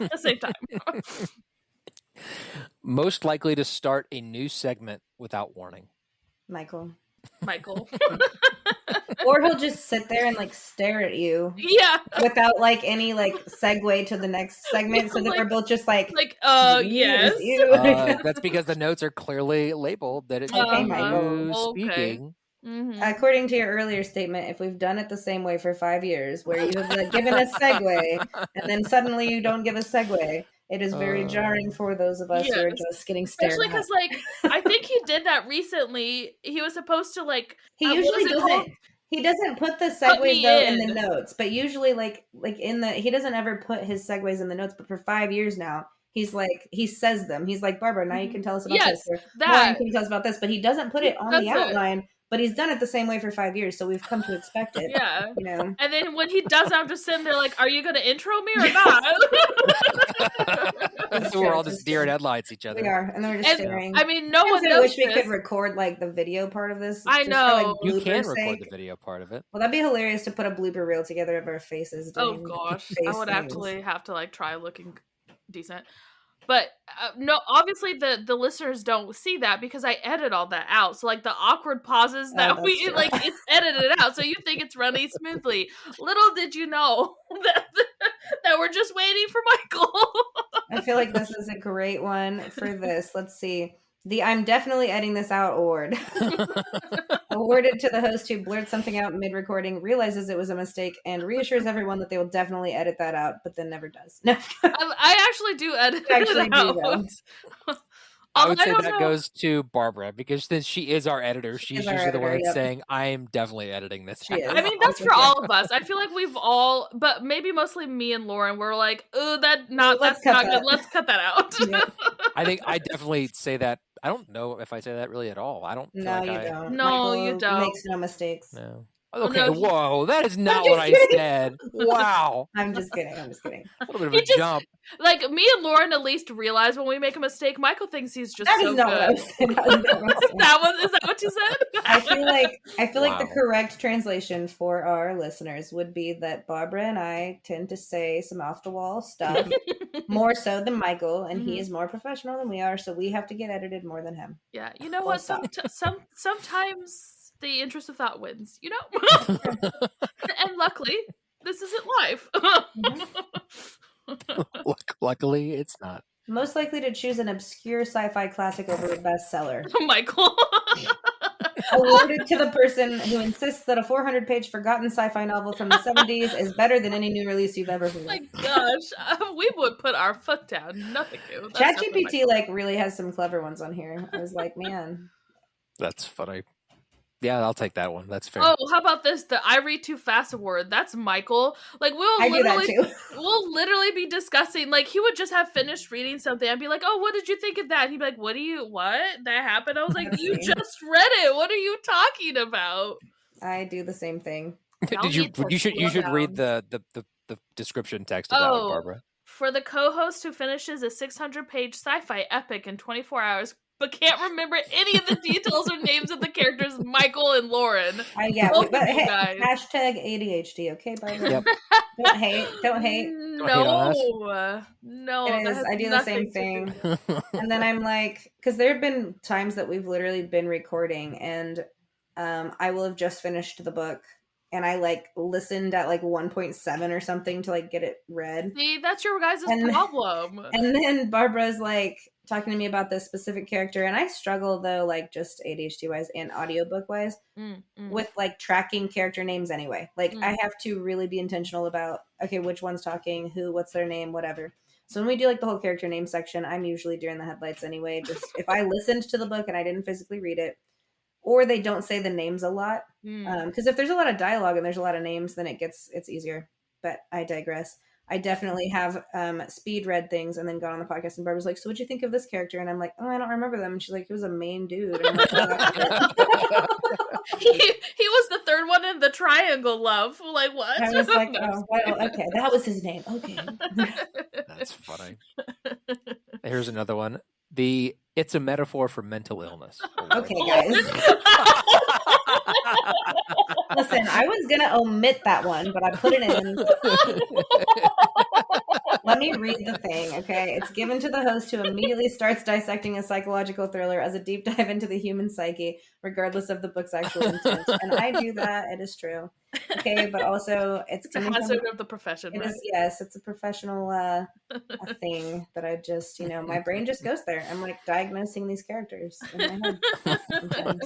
At the same time. Most likely to start a new segment without warning. Michael. Or he'll just sit there and like stare at you. Yeah. Without like any like segue to the next segment. So that we're both just like yes. That's because the notes are clearly labeled that it's speaking. Mm-hmm. According to your earlier statement, if we've done it the same way for 5 years, where you have given a segue and then suddenly you don't give a segue, it is very jarring for those of us who are just getting stared at. Especially because, like, I think he did that recently. He was supposed to, like... He usually doesn't. He doesn't put the segues in the notes, but usually, like in the... He doesn't ever put his segues in the notes, but for 5 years now, he's like, he says them. He's like, Barbara, now you can tell us about this. Or, Lauren, can you tell us about this? But he doesn't put it on the outline. But he's done it the same way for 5 years, so we've come to expect it. Yeah. You know? And then when he does, I'm just sitting there like, are you going to intro me or not? So we're all just staring headlights at each other. We are, and they're just staring. I mean, no one knows. I wish we could record like the video part of this. I know. You can record the video part of it. Well, that'd be hilarious to put a blooper reel together of our faces. Oh gosh, I would actually have to like try looking decent. But no, obviously the listeners don't see that because I edit all that out. So like the awkward pauses that it's edited out. So you think it's running smoothly. Little did you know that we're just waiting for Michael. I feel like this is a great one for this. Let's see. The I'm definitely editing this out award. Awarded to the host who blurts something out mid-recording, realizes it was a mistake, and reassures everyone that they will definitely edit that out, but then never does. No. I actually do edit it out. I would say that goes to Barbara, because since she is our editor, she's usually the one saying, I am definitely editing this. I mean, that's for all of us. I feel like we've all, but maybe mostly me and Lauren, we're like, oh, that's not good. Let's cut that out. Yeah. I think I definitely say that. I don't know if I say that really at all. I don't. No, you don't. No, Michael you don't. Makes no mistakes. No. Okay, whoa, that is not what I said. Wow. I'm just kidding. A little bit of a jump. Like, me and Lauren at least realize when we make a mistake. Michael thinks he's just so good. Is that what you said? I feel like the correct translation for our listeners would be that Barbara and I tend to say some off-the-wall stuff, more so than Michael, and he is more professional than we are, so we have to get edited more than him. Yeah, you know what? Sometimes... the interest of thought wins, you know? And luckily, this isn't live. Luckily, it's not. Most likely to choose an obscure sci-fi classic over a bestseller. Michael. Awarded to the person who insists that a 400-page forgotten sci-fi novel from the 70s is better than any new release you've ever heard. Oh my gosh. We would put our foot down. Nothing new. ChatGPT really has some clever ones on here. I was like, man. That's funny. Yeah, I'll take that one. That's fair. Oh, how about this? The I Read Too Fast award. That's Michael. Like, we'll literally be discussing, like, he would just have finished reading something. I'd be like, oh, what did you think of that? He'd be like, what? That happened? I was like, you just read it. What are you talking about? I do the same thing. You should read the description text about it, Barbara. For the co-host who finishes a 600-page sci-fi epic in 24 hours, but can't remember any of the details or names of the characters, Michael and Lauren. But hey, hashtag ADHD, okay, Barbara? Yep. Don't hate. No. It is. I do the same thing. And then I'm like, because there have been times that we've literally been recording, and I will have just finished the book, and I listened at 1.7 or something to get it read. See, that's your guys' problem. And then Barbara's talking to me about this specific character, and I struggle though, just ADHD wise and audiobook wise with tracking character names anyway. I have to really be intentional about, okay, which one's talking, who, what's their name, whatever. So when we do the whole character name section, I'm usually during the headlights anyway. Just if I listened to the book and I didn't physically read it, or they don't say the names a lot. Because if there's a lot of dialogue and there's a lot of names, then it's easier. But I digress. I definitely have speed read things and then got on the podcast, and Barbara's like, so what'd you think of this character? And I'm like, oh, I don't remember them. And she's like, he was a main dude. And I'm like, he was the third one in the triangle, love. Like, what? I was like, oh, well, okay, that was his name. Okay. That's funny. Here's another one. It's a metaphor for mental illness. Okay, guys. Listen, I was going to omit that one, but I put it in. Let me read the thing, okay? It's given to the host who immediately starts dissecting a psychological thriller as a deep dive into the human psyche, regardless of the book's actual intent. And I do that. It is true. Okay, but also it's a hazard of the profession. It is, yes, it's a professional a thing that I just, my brain just goes there. I'm like diagnosing these characters in my head.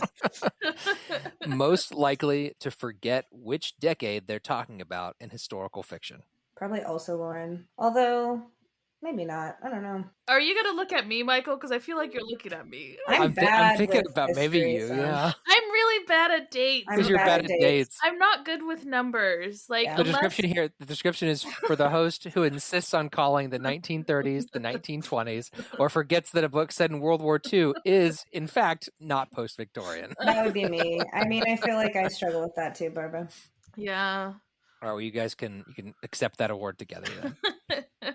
Most likely to forget which decade they're talking about in historical fiction. Probably also Lauren. Although, maybe not. I don't know. Are you going to look at me, Michael? Because I feel like you're looking at me. I'm thinking about history, maybe you, yeah. I'm really bad at dates. Because you're bad at dates. I'm not good with numbers. Like The description is for the host who insists on calling the 1930s the 1920s, or forgets that a book set in World War II is, in fact, not post-Victorian. That would be me. I mean, I feel like I struggle with that too, Barbara. Yeah. All right, well, you guys can accept that award together then.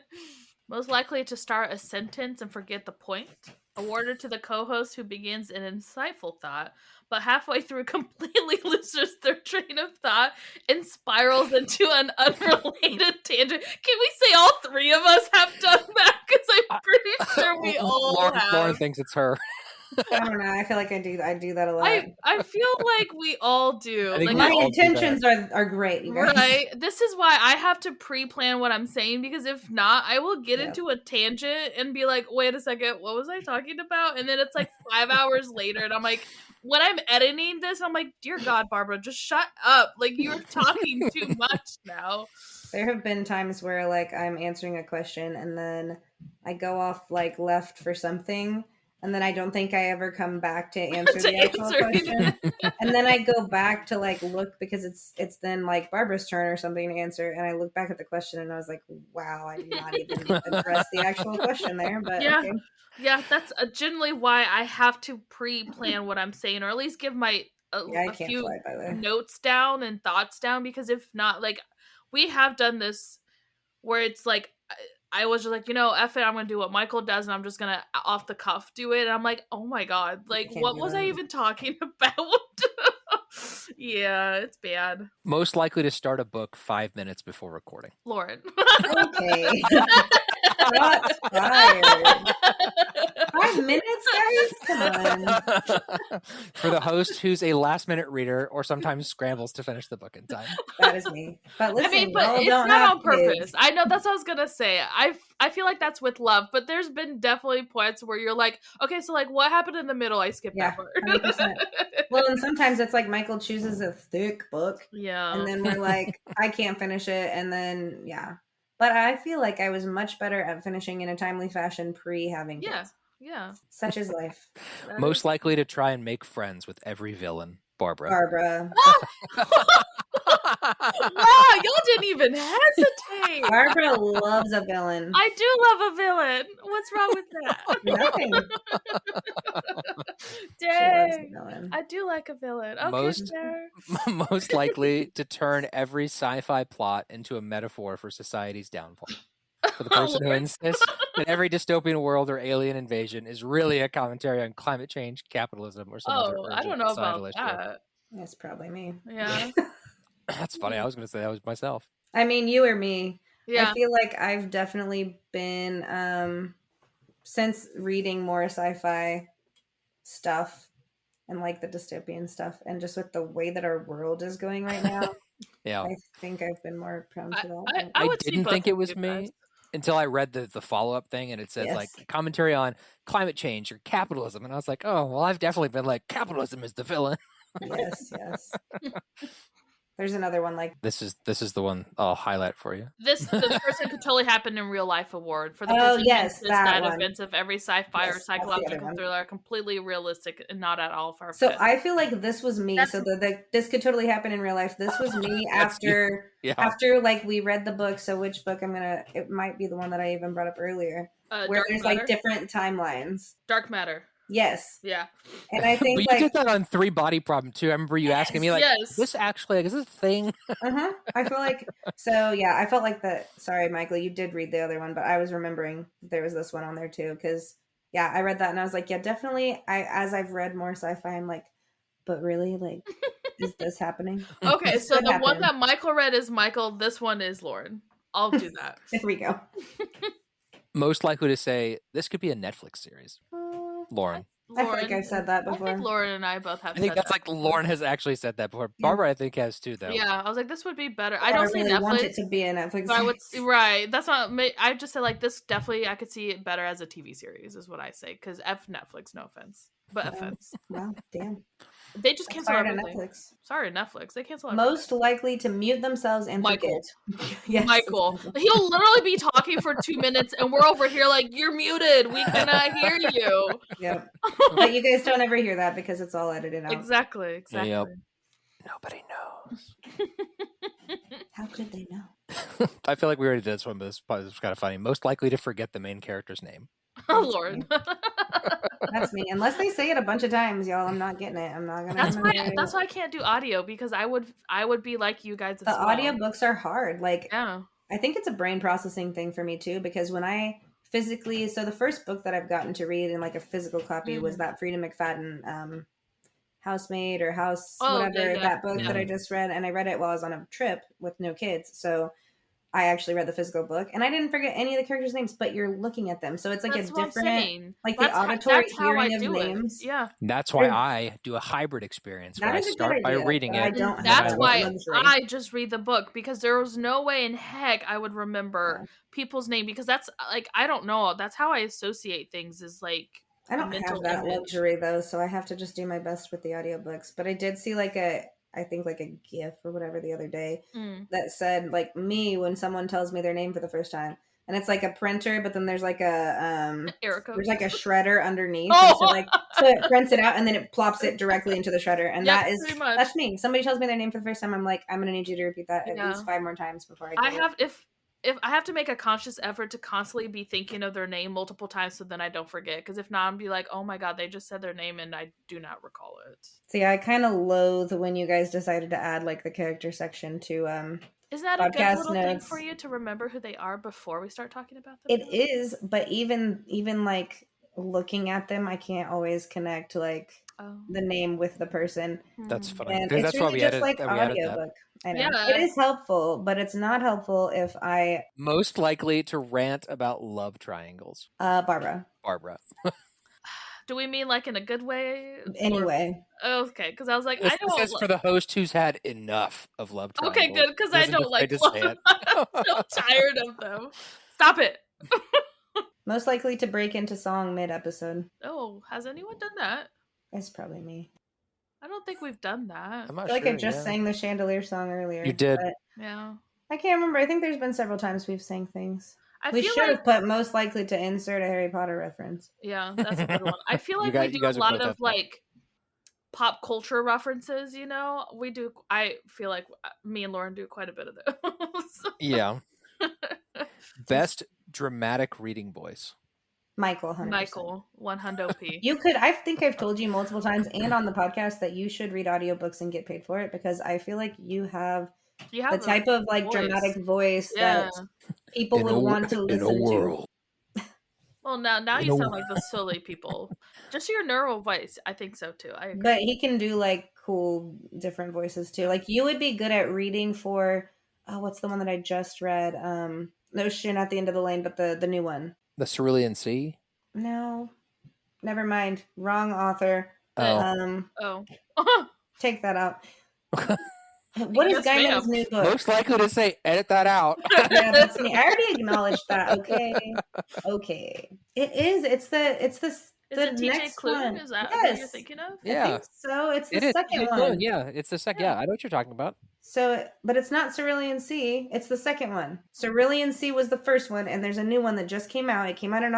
Most likely to start a sentence and forget the point. Awarded to the co-host who begins an insightful thought, but halfway through completely loses their train of thought and spirals into an unrelated tangent. Can we say all three of us have done that? Because I'm pretty sure we all have. Lauren thinks it's her. I don't know. I feel like I do that a lot. I feel like we all do. Like, my intentions are great, you guys. Right. This is why I have to pre-plan what I'm saying, because if not, I will get into a tangent and be like, wait a second, what was I talking about? And then it's like 5 hours later, and I'm like, when I'm editing this, I'm like, dear God, Barbara, just shut up. Like, you're talking too much now. There have been times where like I'm answering a question and then I go off like left for something. And then I don't think I ever come back to answer the actual question. And then I go back to like look, because it's then like Barbara's turn or something to answer. And I look back at the question and I was like, wow, I did not even address the actual question there. But yeah. Okay. Yeah, that's generally why I have to pre-plan what I'm saying, or at least give my a few notes down and thoughts down, because if not, like, we have done this where it's like, I was just like, F it, I'm going to do what Michael does, and I'm just going to off the cuff do it. And I'm like, oh my God, like, what was I even talking about? Yeah, it's bad. Most likely to start a book 5 minutes before recording. Lauren. Okay. Shots fired. 5 minutes, guys? Come on. For the host who's a last-minute reader or sometimes scrambles to finish the book in time. That is me. But listen, it's not on purpose. I know, that's what I was going to say. I feel like that's with love, but there's been definitely points where you're like, okay, so like what happened in the middle? I skipped that part. 100%. Well, and sometimes it's like Michael chooses a thick book. Yeah. And then we're like, I can't finish it. And then, yeah. But I feel like I was much better at finishing in a timely fashion having kids. Yeah. Such is life. Most likely to try and make friends with every villain. Barbara. Wow, y'all didn't even hesitate. Barbara loves a villain. I do love a villain. What's wrong with that? Nothing. Dang. I do like a villain. Okay, most likely to turn every sci-fi plot into a metaphor for society's downfall. For the person who insists that every dystopian world or alien invasion is really a commentary on climate change, capitalism, or some other I don't know about issue. that. That's probably me. Yeah. That's funny. I was going to say that was myself. I mean, you or me. Yeah. I feel like I've definitely been, since reading more sci-fi stuff and like the dystopian stuff, and just with the way that our world is going right now, I think I've been more prone to that. I didn't think it was me until I read the follow-up thing, and it says like commentary on climate change or capitalism, and I was like, oh, well, I've definitely been like, capitalism is the villain. Yes. There's another one like this is the one I'll highlight for you. The person could totally happen in real life award for the that events of every sci-fi or psychological thriller are completely realistic and not at all far-fetched. So I feel like this was me. This could totally happen in real life. This was me after like we read the book. So which book it might be the one that I even brought up earlier, where there's like different timelines. Dark Matter. Yes. Yeah. And I think you did that on 3 Body Problem too. I remember you asking me like, this actually is this a thing? I feel like I felt like that. Sorry, Michael, you did read the other one, but I was remembering there was this one on there too because I read that and I was like, yeah, definitely. As I've read more sci-fi, I'm like, but really, like, is this happening? Okay, so the one that Michael read is Michael. This one is Lauren. I'll do that. There we go. Most likely to say this could be a Netflix series. Lauren. I feel like I've said that before. I think Lauren and I both have. I think that's like Lauren has actually said that before. Barbara, I think, has too, though. Yeah, I was like, this would be better. I don't really want it to be a Netflix. I would right. That's not. I just said like this. Definitely, I could see it better as a TV series. Is what I say because Netflix. No offense, but offense. Wow, damn. They just cancel everything. Netflix. Sorry, Netflix. They cancel everything. Most likely to mute themselves and Michael. forget. Yes. Michael. He'll literally be talking for 2 minutes, and we're over here like, "You're muted. We cannot hear you." Yep. But you guys don't ever hear that because it's all edited out. Exactly. Yep. Nobody knows. How could they know? I feel like we already did this one, but this was kind of funny. Most likely to forget the main character's name. Oh, Lord. That's me. Unless they say it a bunch of times, y'all, I'm not getting it. I'm not gonna. That's why I can't do audio because I would be like you guys. The audiobooks are hard. Like, yeah. I think it's a brain processing thing for me too because when I physically, so the first book that I've gotten to read in like a physical copy was that Frida McFadden, Housemaid or that book that I just read, and I read it while I was on a trip with no kids, so I actually read the physical book, and I didn't forget any of the characters' names, but you're looking at them, so it's like a different, like the auditory hearing of names. Yeah, that's why I do a hybrid experience where I start by reading it. That's why I just read the book because there was no way in heck I would remember people's name because that's like I don't know. That's how I associate things. Is like I don't have that luxury though, so I have to just do my best with the audiobooks. But I did see like a GIF or whatever the other day that said like me when someone tells me their name for the first time, and it's like a printer, but then there's like a there's like a shredder underneath, and so it prints it out and then it plops it directly into the shredder, and that's me. Somebody tells me their name for the first time, I'm like, I'm gonna need you to repeat that at least 5 more times before I get it. If I have to make a conscious effort to constantly be thinking of their name multiple times so then I don't forget. Because if not, I'd be like, oh my God, they just said their name and I do not recall it. See, I kind of loathe when you guys decided to add like the character section to Isn't that a good little thing for you to remember who they are before we start talking about them? It is, but even like looking at them, I can't always connect like the name with the person. That's funny. And it's that's really why we just edit, like audiobook. I know. Yeah. It is helpful, but it's not helpful if I most likely to rant about love triangles. Barbara. Do we mean like in a good way? Anyway. Okay, because I was like, this is for the host who's had enough of love triangles. Okay, good, because I don't like love. I'm so tired of them. Stop it. Most likely to break into song mid-episode. Oh, has anyone done that? It's probably me. I don't think we've done that. I feel like I just sang the Chandelier song earlier. You did. Yeah. I can't remember. I think there's been several times we've sang things. We should have put most likely to insert a Harry Potter reference. Yeah, that's a good one. I feel like we do a lot of like pop culture references, you know? We do. I feel like me and Lauren do quite a bit of those. Yeah. Best dramatic reading voice. Michael, 100%. Michael, 100p. You could, I think I've told you multiple times and on the podcast that you should read audiobooks and get paid for it because I feel like you have the type of like dramatic voice that people would want to listen to. Well, now you sound like the silly people. Just your neural voice, I think so too. I agree. But he can do like cool different voices too. Like you would be good at reading for what's the one that I just read? No Shin at the End of the Lane, but the new one. The Cerulean Sea? No. Never mind. Wrong author. Take that out. What is Gaiman's new book? Most likely to say, edit that out. Yeah, that's me. I already acknowledged that. Okay. It is. It's Is it TJ Klune? Is that what you're thinking of? Yeah. I think so. It's the second one. Yeah, it's the second. Yeah, I know what you're talking about. So, but it's not Cerulean Sea. It's the second one. Cerulean Sea was the first one, and there's a new one that just came out. It came out in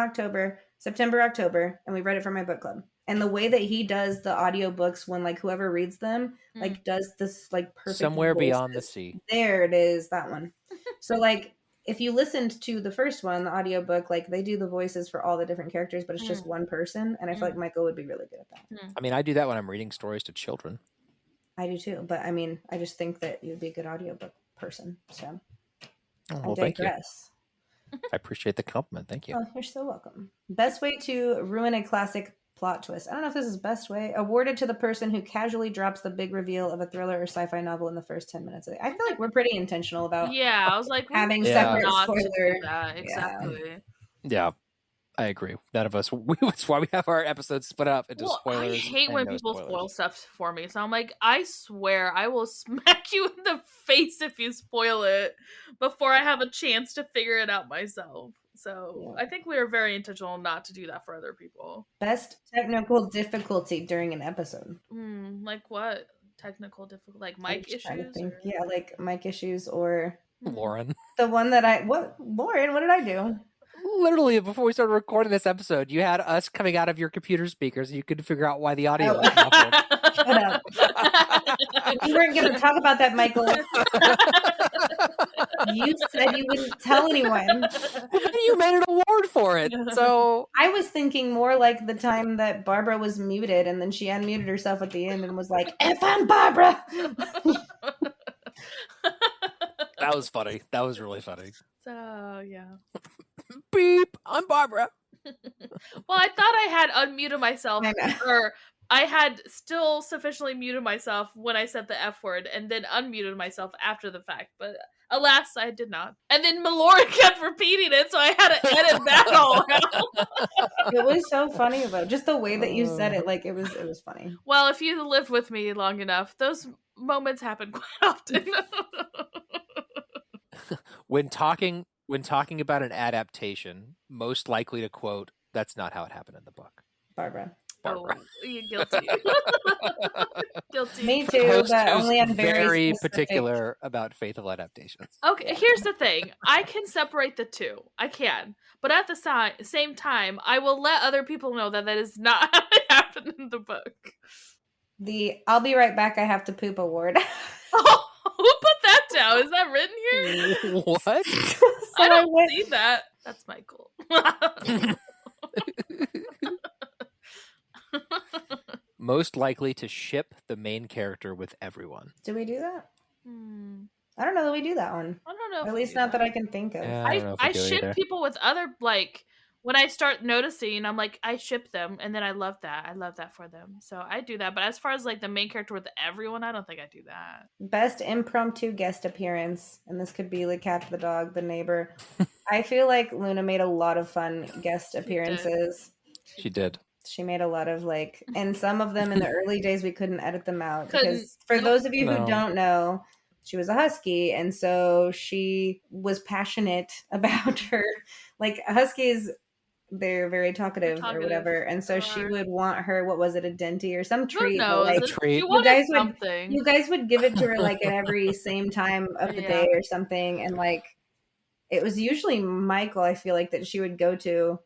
September, October, and we read it for my book club. And the way that he does the audiobooks when like whoever reads them, like does this like perfect Somewhere voices. Beyond the Sea. There it is, that one. So like if you listened to the first one, the audiobook, like they do the voices for all the different characters, but it's just one person. And I feel like Michael would be really good at that. I mean, I do that when I'm reading stories to children. I do too. But I mean, I just think that you'd be a good audiobook person. So well, I digress. Thank you. I appreciate the compliment. Thank you. Oh, you're so welcome. Best way to ruin a classic plot twist. I don't know if this is best way. Awarded to the person who casually drops the big reveal of a thriller or sci-fi novel in the first 10 minutes. I feel like we're pretty intentional about I was like having separate spoiler. Exactly. Yeah, I agree. None of us. That's why we have our episodes split up into spoilers. I hate when people spoil stuff for me. So I'm like, I swear I will smack you in the face if you spoil it before I have a chance to figure it out myself. So I think we are very intentional not to do that for other people. Best technical difficulty during an episode. Like what? Technical difficulty? Like mic issues? Yeah, like mic issues or... Lauren. The one that Lauren, what did I do? Literally, before we started recording this episode, you had us coming out of your computer speakers and you couldn't figure out why the audio was muffled. Shut up. You weren't going to talk about that, Michael. You said you wouldn't tell anyone. You made an award for it. So I was thinking more like the time that Barbara was muted and then she unmuted herself at the end and was like, "If I'm Barbara." That was funny. That was really funny. So yeah. Beep. I'm Barbara. Well, I thought I had unmuted myself, or I had still sufficiently muted myself when I said the F word, and then unmuted myself after the fact. But alas, I did not. And then Melora kept repeating it, so I had to edit that all out. It was so funny though, just the way that you said it. Like it was funny. Well, if you lived with me long enough, those moments happen quite often. When talking about an adaptation, most likely to quote, "That's not how it happened in the book." Barbara. Oh, you're guilty. Guilty. Me too, but only on very particular about faithful adaptations. Okay, here's the thing. I can separate the two. I can. But at the same time, I will let other people know that is not how it happened in the book. The "I'll be right back, I have to poop" award. Oh, who put that down? Is that written here? What? I don't see that. That's Michael. Most likely to ship the main character with everyone. Do we do that? I don't know that we do that one. I don't know. At least not that I can think of. Yeah, I ship people with other, like, when I start noticing, I'm like, I ship them, and then I love that. I love that for them. So I do that. But as far as, like, the main character with everyone, I don't think I do that. Best impromptu guest appearance. And this could be the cat, the dog, the neighbor. I feel like Luna made a lot of fun guest appearances. She did. She made a lot of, like, and some of them in the early days, we couldn't edit them out. Because for those of you who don't know, she was a husky. And so she was passionate about her. Like, huskies, they're very talkative or whatever. And so she would want her, what was it, a Denti or some treat? Like, treat. You guys would give it to her, like, at every same time of the day or something. And, like, it was usually Michael, I feel like, that she would go to.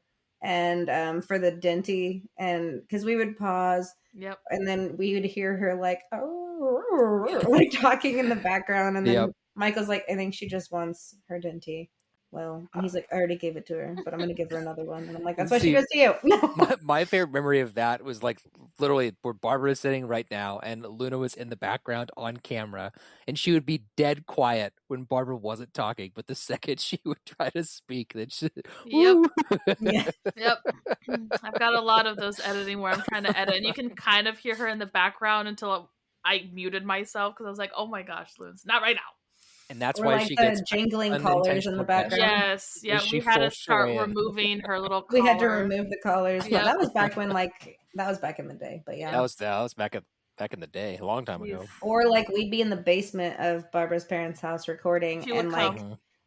And for the Denti, and because we would pause, and then we would hear her like, oh, like talking in the background, and then Michael's like, I think she just wants her Denti. Well, and he's like, I already gave it to her, but I'm gonna give her another one. And I'm like, that's why she goes to you. my favorite memory of that was like literally where Barbara is sitting right now, and Luna was in the background on camera, and she would be dead quiet when Barbara wasn't talking, but the second she would try to speak, then she, Yep. I've got a lot of those editing where I'm trying to edit, and you can kind of hear her in the background until I muted myself because I was like, oh my gosh, Luna's not right now. And that's or why like she the gets jingling collars in the background. Yes, yeah. We had to start removing her little collar. We had to remove the collars. Yeah, that was back when, like, that was back in the day. But yeah, that was back in the day, a long time ago. Or like we'd be in the basement of Barbara's parents' house recording, and like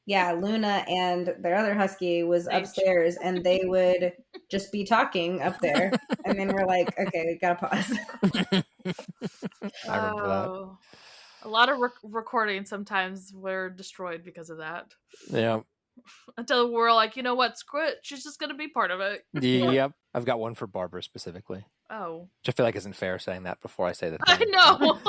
Yeah, Luna and their other husky was upstairs, and they would just be talking up there. And then we're like, okay, gotta pause. I remember that. A lot of recordings sometimes were destroyed because of that. Yeah. Until we're like, you know what, screw it. She's just going to be part of it. Yep. I've got one for Barbara specifically. Oh. Which I feel like isn't fair saying that before I say the thing. I know.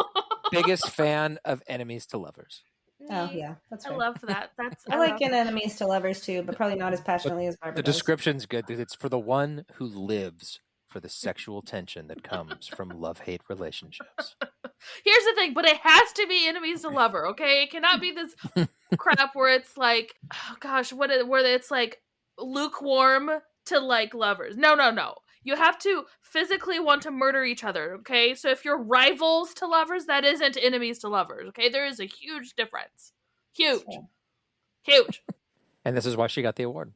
Biggest fan of Enemies to Lovers. Oh, yeah. That's fair. I love that. I like Enemies to Lovers too, but probably not as passionately as Barbara The does. description's good. It's for the one who lives for the sexual tension that comes from love-hate relationships. Here's the thing, but it has to be Enemies to Lover, okay? It cannot be this crap where it's like, oh gosh, where it's like lukewarm to like lovers. No. You have to physically want to murder each other, okay? So if you're rivals to lovers, that isn't Enemies to Lovers, okay? There is a huge difference. Huge. And this is why she got the award.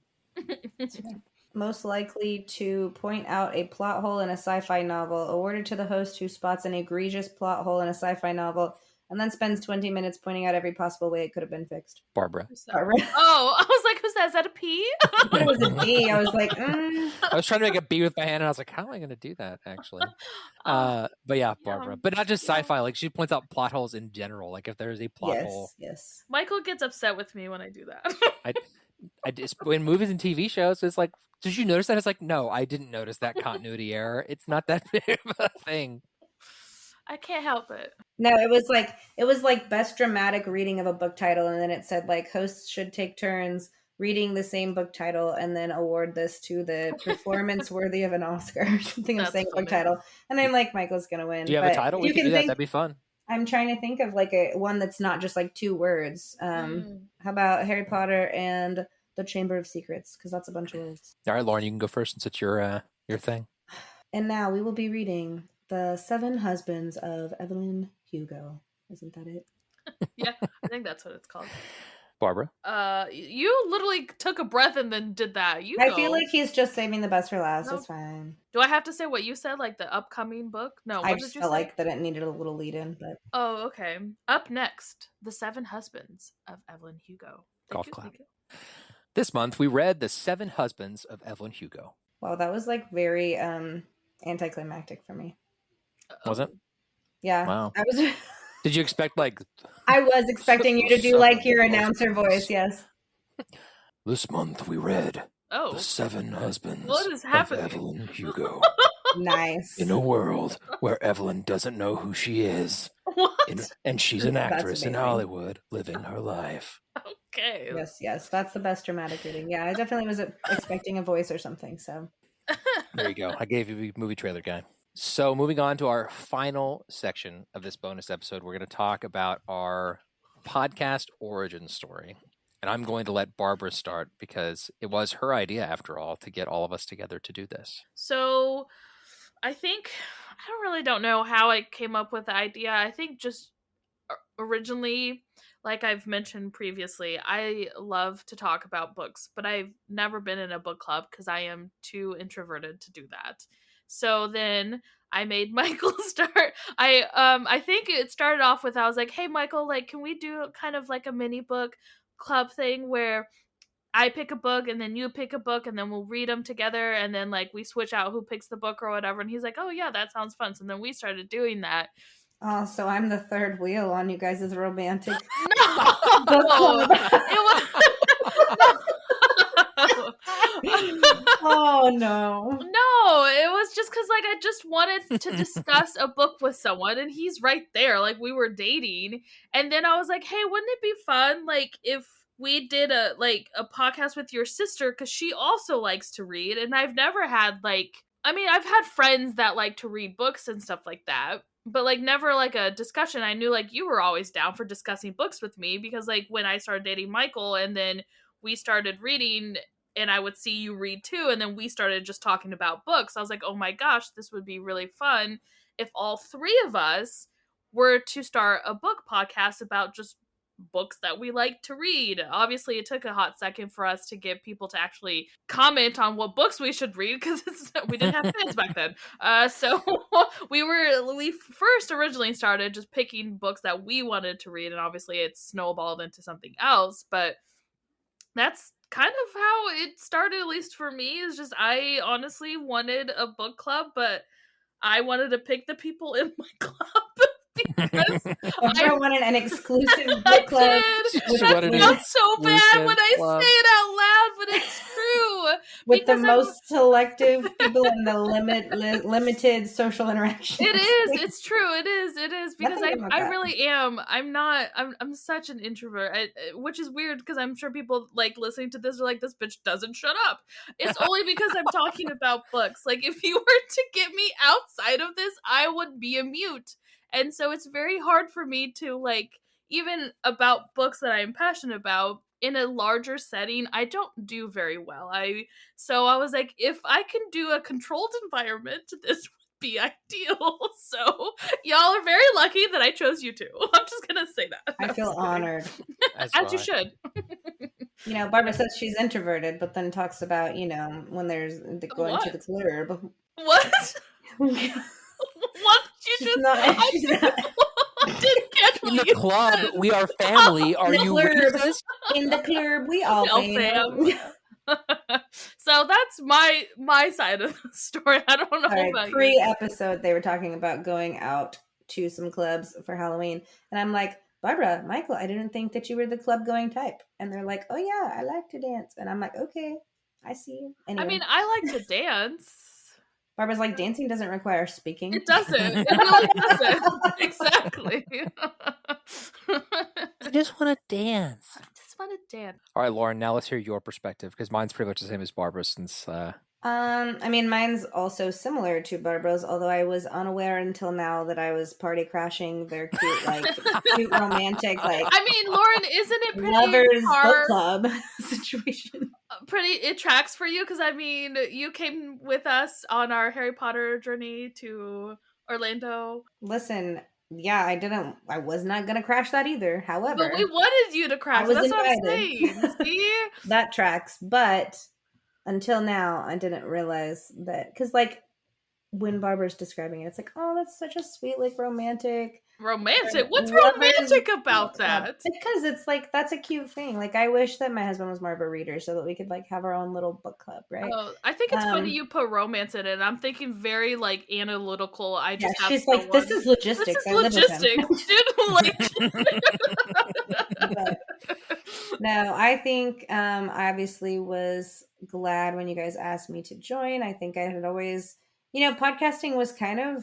Most likely to point out a plot hole in a sci-fi novel, awarded to the host who spots an egregious plot hole in a sci-fi novel and then spends 20 minutes pointing out every possible way it could have been fixed. Barbara. Oh, I was like, who's that? Is that a P? It was a B. I was like, I was trying to make a B with my hand, and I was like, how am I going to do that, actually? But yeah, Barbara. But not just sci-fi. Like, she points out plot holes in general. Like, if there's a plot hole. Yes. Michael gets upset with me when I do that. I just, in movies and TV shows, it's like, did you notice that? It's like, no, I didn't notice that continuity error. It's not that big of a thing. I can't help it. No, it was like best dramatic reading of a book title, and then it said like hosts should take turns reading the same book title and then award this to the performance worthy of an Oscar or something of the same book title. And I'm like, Michael's gonna win. Do you have a title? We can do that. That'd be fun. I'm trying to think of like one that's not just like 2 words. How about Harry Potter and the Chamber of Secrets? Because that's a bunch of words. All right, Lauren, you can go first since it's your thing. And now we will be reading The 7 Husbands of Evelyn Hugo. Isn't that it? Yeah, I think that's what it's called. Barbara? You literally took a breath and then did that. I feel like he's just saving the best for last. It's fine. Do I have to say what you said, like the upcoming book? No, I just felt like that it needed a little lead in, but oh, okay. Up next, The 7 Husbands of Evelyn Hugo. Golf clap. This month we read The 7 Husbands of Evelyn Hugo. Wow, that was like very anticlimactic for me. Was it? Yeah. Wow. I was. Did you expect like? I was expecting you to do like your announcer voice. Yes. This month we read The 7 Husbands of Evelyn Hugo. Nice. In a world where Evelyn doesn't know who she is. What? And she's an actress in Hollywood living her life. Okay. Yes. That's the best dramatic reading. Yeah, I definitely was expecting a voice or something. So. There you go. I gave you a movie trailer guy. So moving on to our final section of this bonus episode, we're going to talk about our podcast origin story. And I'm going to let Barbara start because it was her idea, after all, to get all of us together to do this. So I don't know how I came up with the idea. I think just originally, like I've mentioned previously, I love to talk about books, but I've never been in a book club because I am too introverted to do that. So then I made Michael start. I think it started off with, I was like, hey, Michael, like, can we do kind of like a mini book club thing where I pick a book and then you pick a book and then we'll read them together and then like we switch out who picks the book or whatever. And he's like, oh yeah, that sounds fun. So then we started doing that. Oh, so I'm the third wheel on you guys' romantic. No, Oh no. No, it was just because like I just wanted to discuss a book with someone and he's right there. Like we were dating. And then I was like, hey, wouldn't it be fun like if we did a podcast with your sister, because she also likes to read. And I've never had I've had friends that like to read books and stuff like that, but like never like a discussion. I knew like you were always down for discussing books with me because like when I started dating Michael and then we started reading and I would see you read too, and then we started just talking about books. I was like, oh my gosh, this would be really fun if all 3 of us were to start a book podcast about just books that we like to read. Obviously, it took a hot second for us to get people to actually comment on what books we should read because we didn't have fans back then. So we first originally started just picking books that we wanted to read, and obviously it snowballed into something else. But that's kind of how it started, at least for me. Is just I honestly wanted a book club, but I wanted to pick the people in my club because I wanted an exclusive book club. That sounds so bad when I say it out loud, but it's true. With the most selective people and the limited social interaction. It is. It's true. It is because I really am. I'm such an introvert, which is weird because I'm sure people like listening to this are like, this bitch doesn't shut up. It's only because I'm talking about books. Like if you were to get me outside of this, I would be a mute. And so it's very hard for me to like, even about books that I'm passionate about in a larger setting, I don't do very well. So I was like, if I can do a controlled environment, this would be ideal. So y'all are very lucky that I chose you two. I'm just gonna say that. I feel honored. As you should. You know, Barbara says she's introverted, but then talks about, you know, when there's going to the club. What? What? She's not. In the club, we are family. Are you racist? In the club, we all fam. So that's my side of the story. I don't know about pre-episode, they were talking about going out to some clubs for Halloween, and I'm like, Barbara, Michael, I didn't think that you were the club going type. And they're like, oh yeah, I like to dance. And I'm like, okay, I see you. Anyway. I mean, I like to dance. Barbara's like, dancing doesn't require speaking. It doesn't. It really doesn't. Exactly. I just want to dance. All right, Lauren, now let's hear your perspective, because mine's pretty much the same as Barbara's since... I mean, mine's also similar to Barbara's, although I was unaware until now that I was party crashing their cute romantic, like... I mean, Lauren, isn't it pretty lovers hard? Book club situation? It tracks for you, because I mean, you came with us on our Harry Potter journey to Orlando. Listen, yeah, I was not gonna crash that either. However, but we wanted you to crash. That's what I'm saying. See? That tracks, but until now, I didn't realize that, because like when Barbara's describing it, it's like, oh, that's such a sweet, like romantic. What's romantic about that? Because it's like, that's a cute thing. Like, I wish that my husband was more of a reader so that we could like have our own little book club, right? Oh, I think it's funny you put romance in it. I'm thinking very like analytical. She's like, this is logistics. This is logistics, dude. But, no, I think I obviously was glad when you guys asked me to join. I think I had always, podcasting was kind of,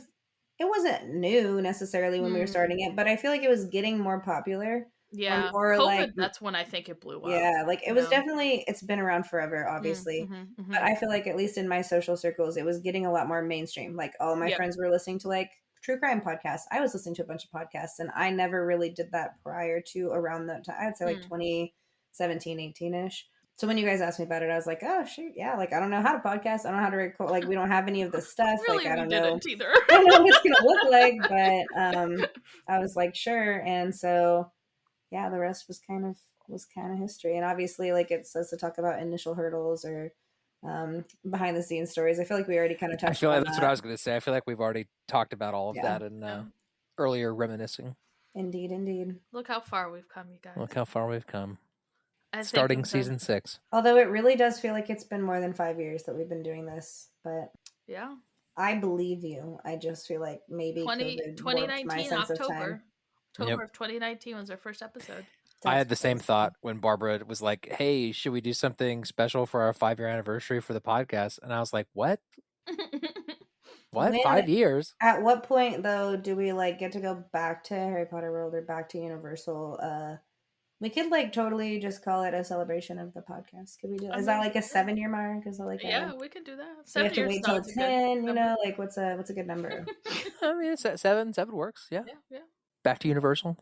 it wasn't new necessarily when we were starting it, but I feel like it was getting more popular. Yeah, COVID, that's when I think it blew up. Yeah, like it was definitely, it's been around forever, obviously. But I feel like at least in my social circles, it was getting a lot more mainstream. Like all of my friends were listening to like true crime podcasts. I was listening to a bunch of podcasts, and I never really did that prior to around that time. I'd say like 2017, 18-ish. So when you guys asked me about it, I was like, oh, shoot, yeah, like, I don't know how to podcast. I don't know how to record. Like, we don't have any of this stuff. Really, like, I don't know. Either. I don't know what it's going to look like, but I was like, sure. And so, yeah, the rest was kind of history. And obviously, like, it says to talk about initial hurdles or behind the scenes stories. I feel like we already kind of touched on that's what I was going to say. I feel like we've already talked about all of that in earlier reminiscing. Indeed. Look how far we've come, you guys. Look how far we've come. Starting season 6. Although it really does feel like it's been more than 5 years that we've been doing this, but yeah, I believe you. I just feel like maybe 2019 October of 2019 was our first episode. I had the same thought when Barbara was like, "Hey, should we do something special for our 5-year anniversary for the podcast?" And I was like, "What? What? Man, 5 years? At what point though do we like get to go back to Harry Potter World or back to Universal?" We could like totally just call it a celebration of the podcast. Could we do? Is that like a 7-year mark? Is that like we could do that. 7 years. We have to wait till 10. Like what's a good number? I mean, it's 7 works. Yeah. Back to Universal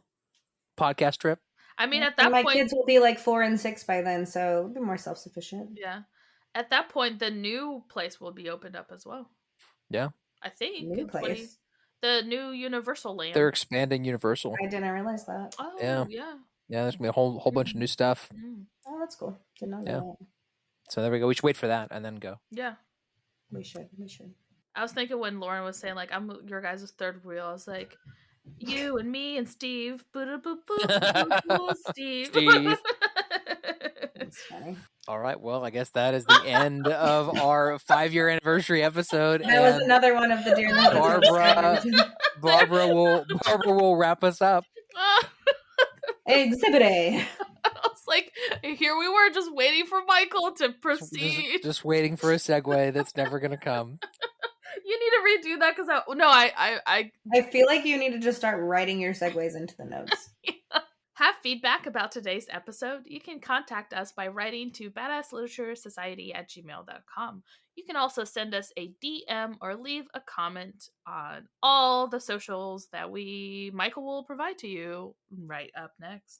podcast trip. I mean, at that point, my kids will be like 4 and 6 by then, so we'll be more self-sufficient. Yeah. At that point, the new place will be opened up as well. Yeah. I think new place. The new Universal Land. They're expanding Universal. I didn't realize that. Oh yeah. Yeah, there's gonna be a whole bunch of new stuff. Oh, that's cool. Did not know that. So there we go. We should wait for that and then go. Yeah. We should. I was thinking when Lauren was saying like, I'm your guys' third wheel, I was like, you and me and Steve. Steve. That's funny. All right. Well, I guess that is the end of our 5-year anniversary episode. That was another one of the Dear Barbara will wrap us up. Exhibit A. I was like, here we were just waiting for Michael to proceed. Just waiting for a segue that's never going to come. You need to redo that because I feel like you need to just start writing your segues into the notes. Yeah. Have feedback about today's episode? You can contact us by writing to badassliteraturesociety@gmail.com. You can also send us a DM or leave a comment on all the socials that Michael will provide to you right up next.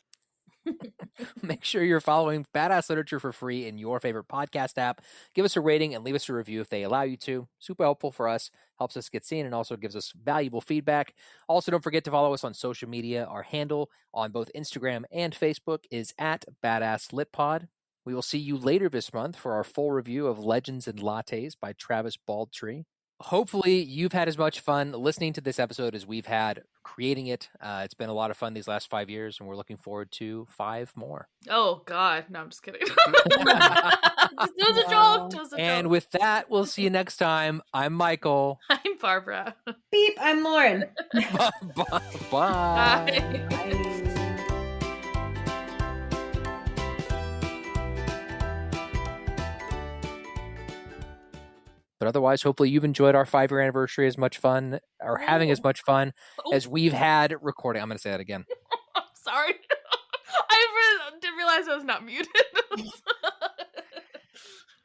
Make sure you're following Badass Literature for free in your favorite podcast app. Give us a rating and leave us a review if they allow you to. Super helpful for us, helps us get seen, and also gives us valuable feedback. Also, don't forget to follow us on social media. Our handle on both Instagram and Facebook is @BadassLitPod. We will see you later this month for our full review of Legends and Lattes by Travis Baldtree. Hopefully you've had as much fun listening to this episode as we've had creating it. It's been a lot of fun these last 5 years, and we're looking forward to 5 more. Oh, God. No, I'm just kidding. It was a joke. And with that, we'll see you next time. I'm Michael. I'm Barbara. Beep, I'm Lauren. Bye. Bye. But otherwise, hopefully you've enjoyed our 5-year anniversary as much fun, or having as much fun as we've had recording. I'm going to say that again. I'm sorry. I didn't realize I was not muted.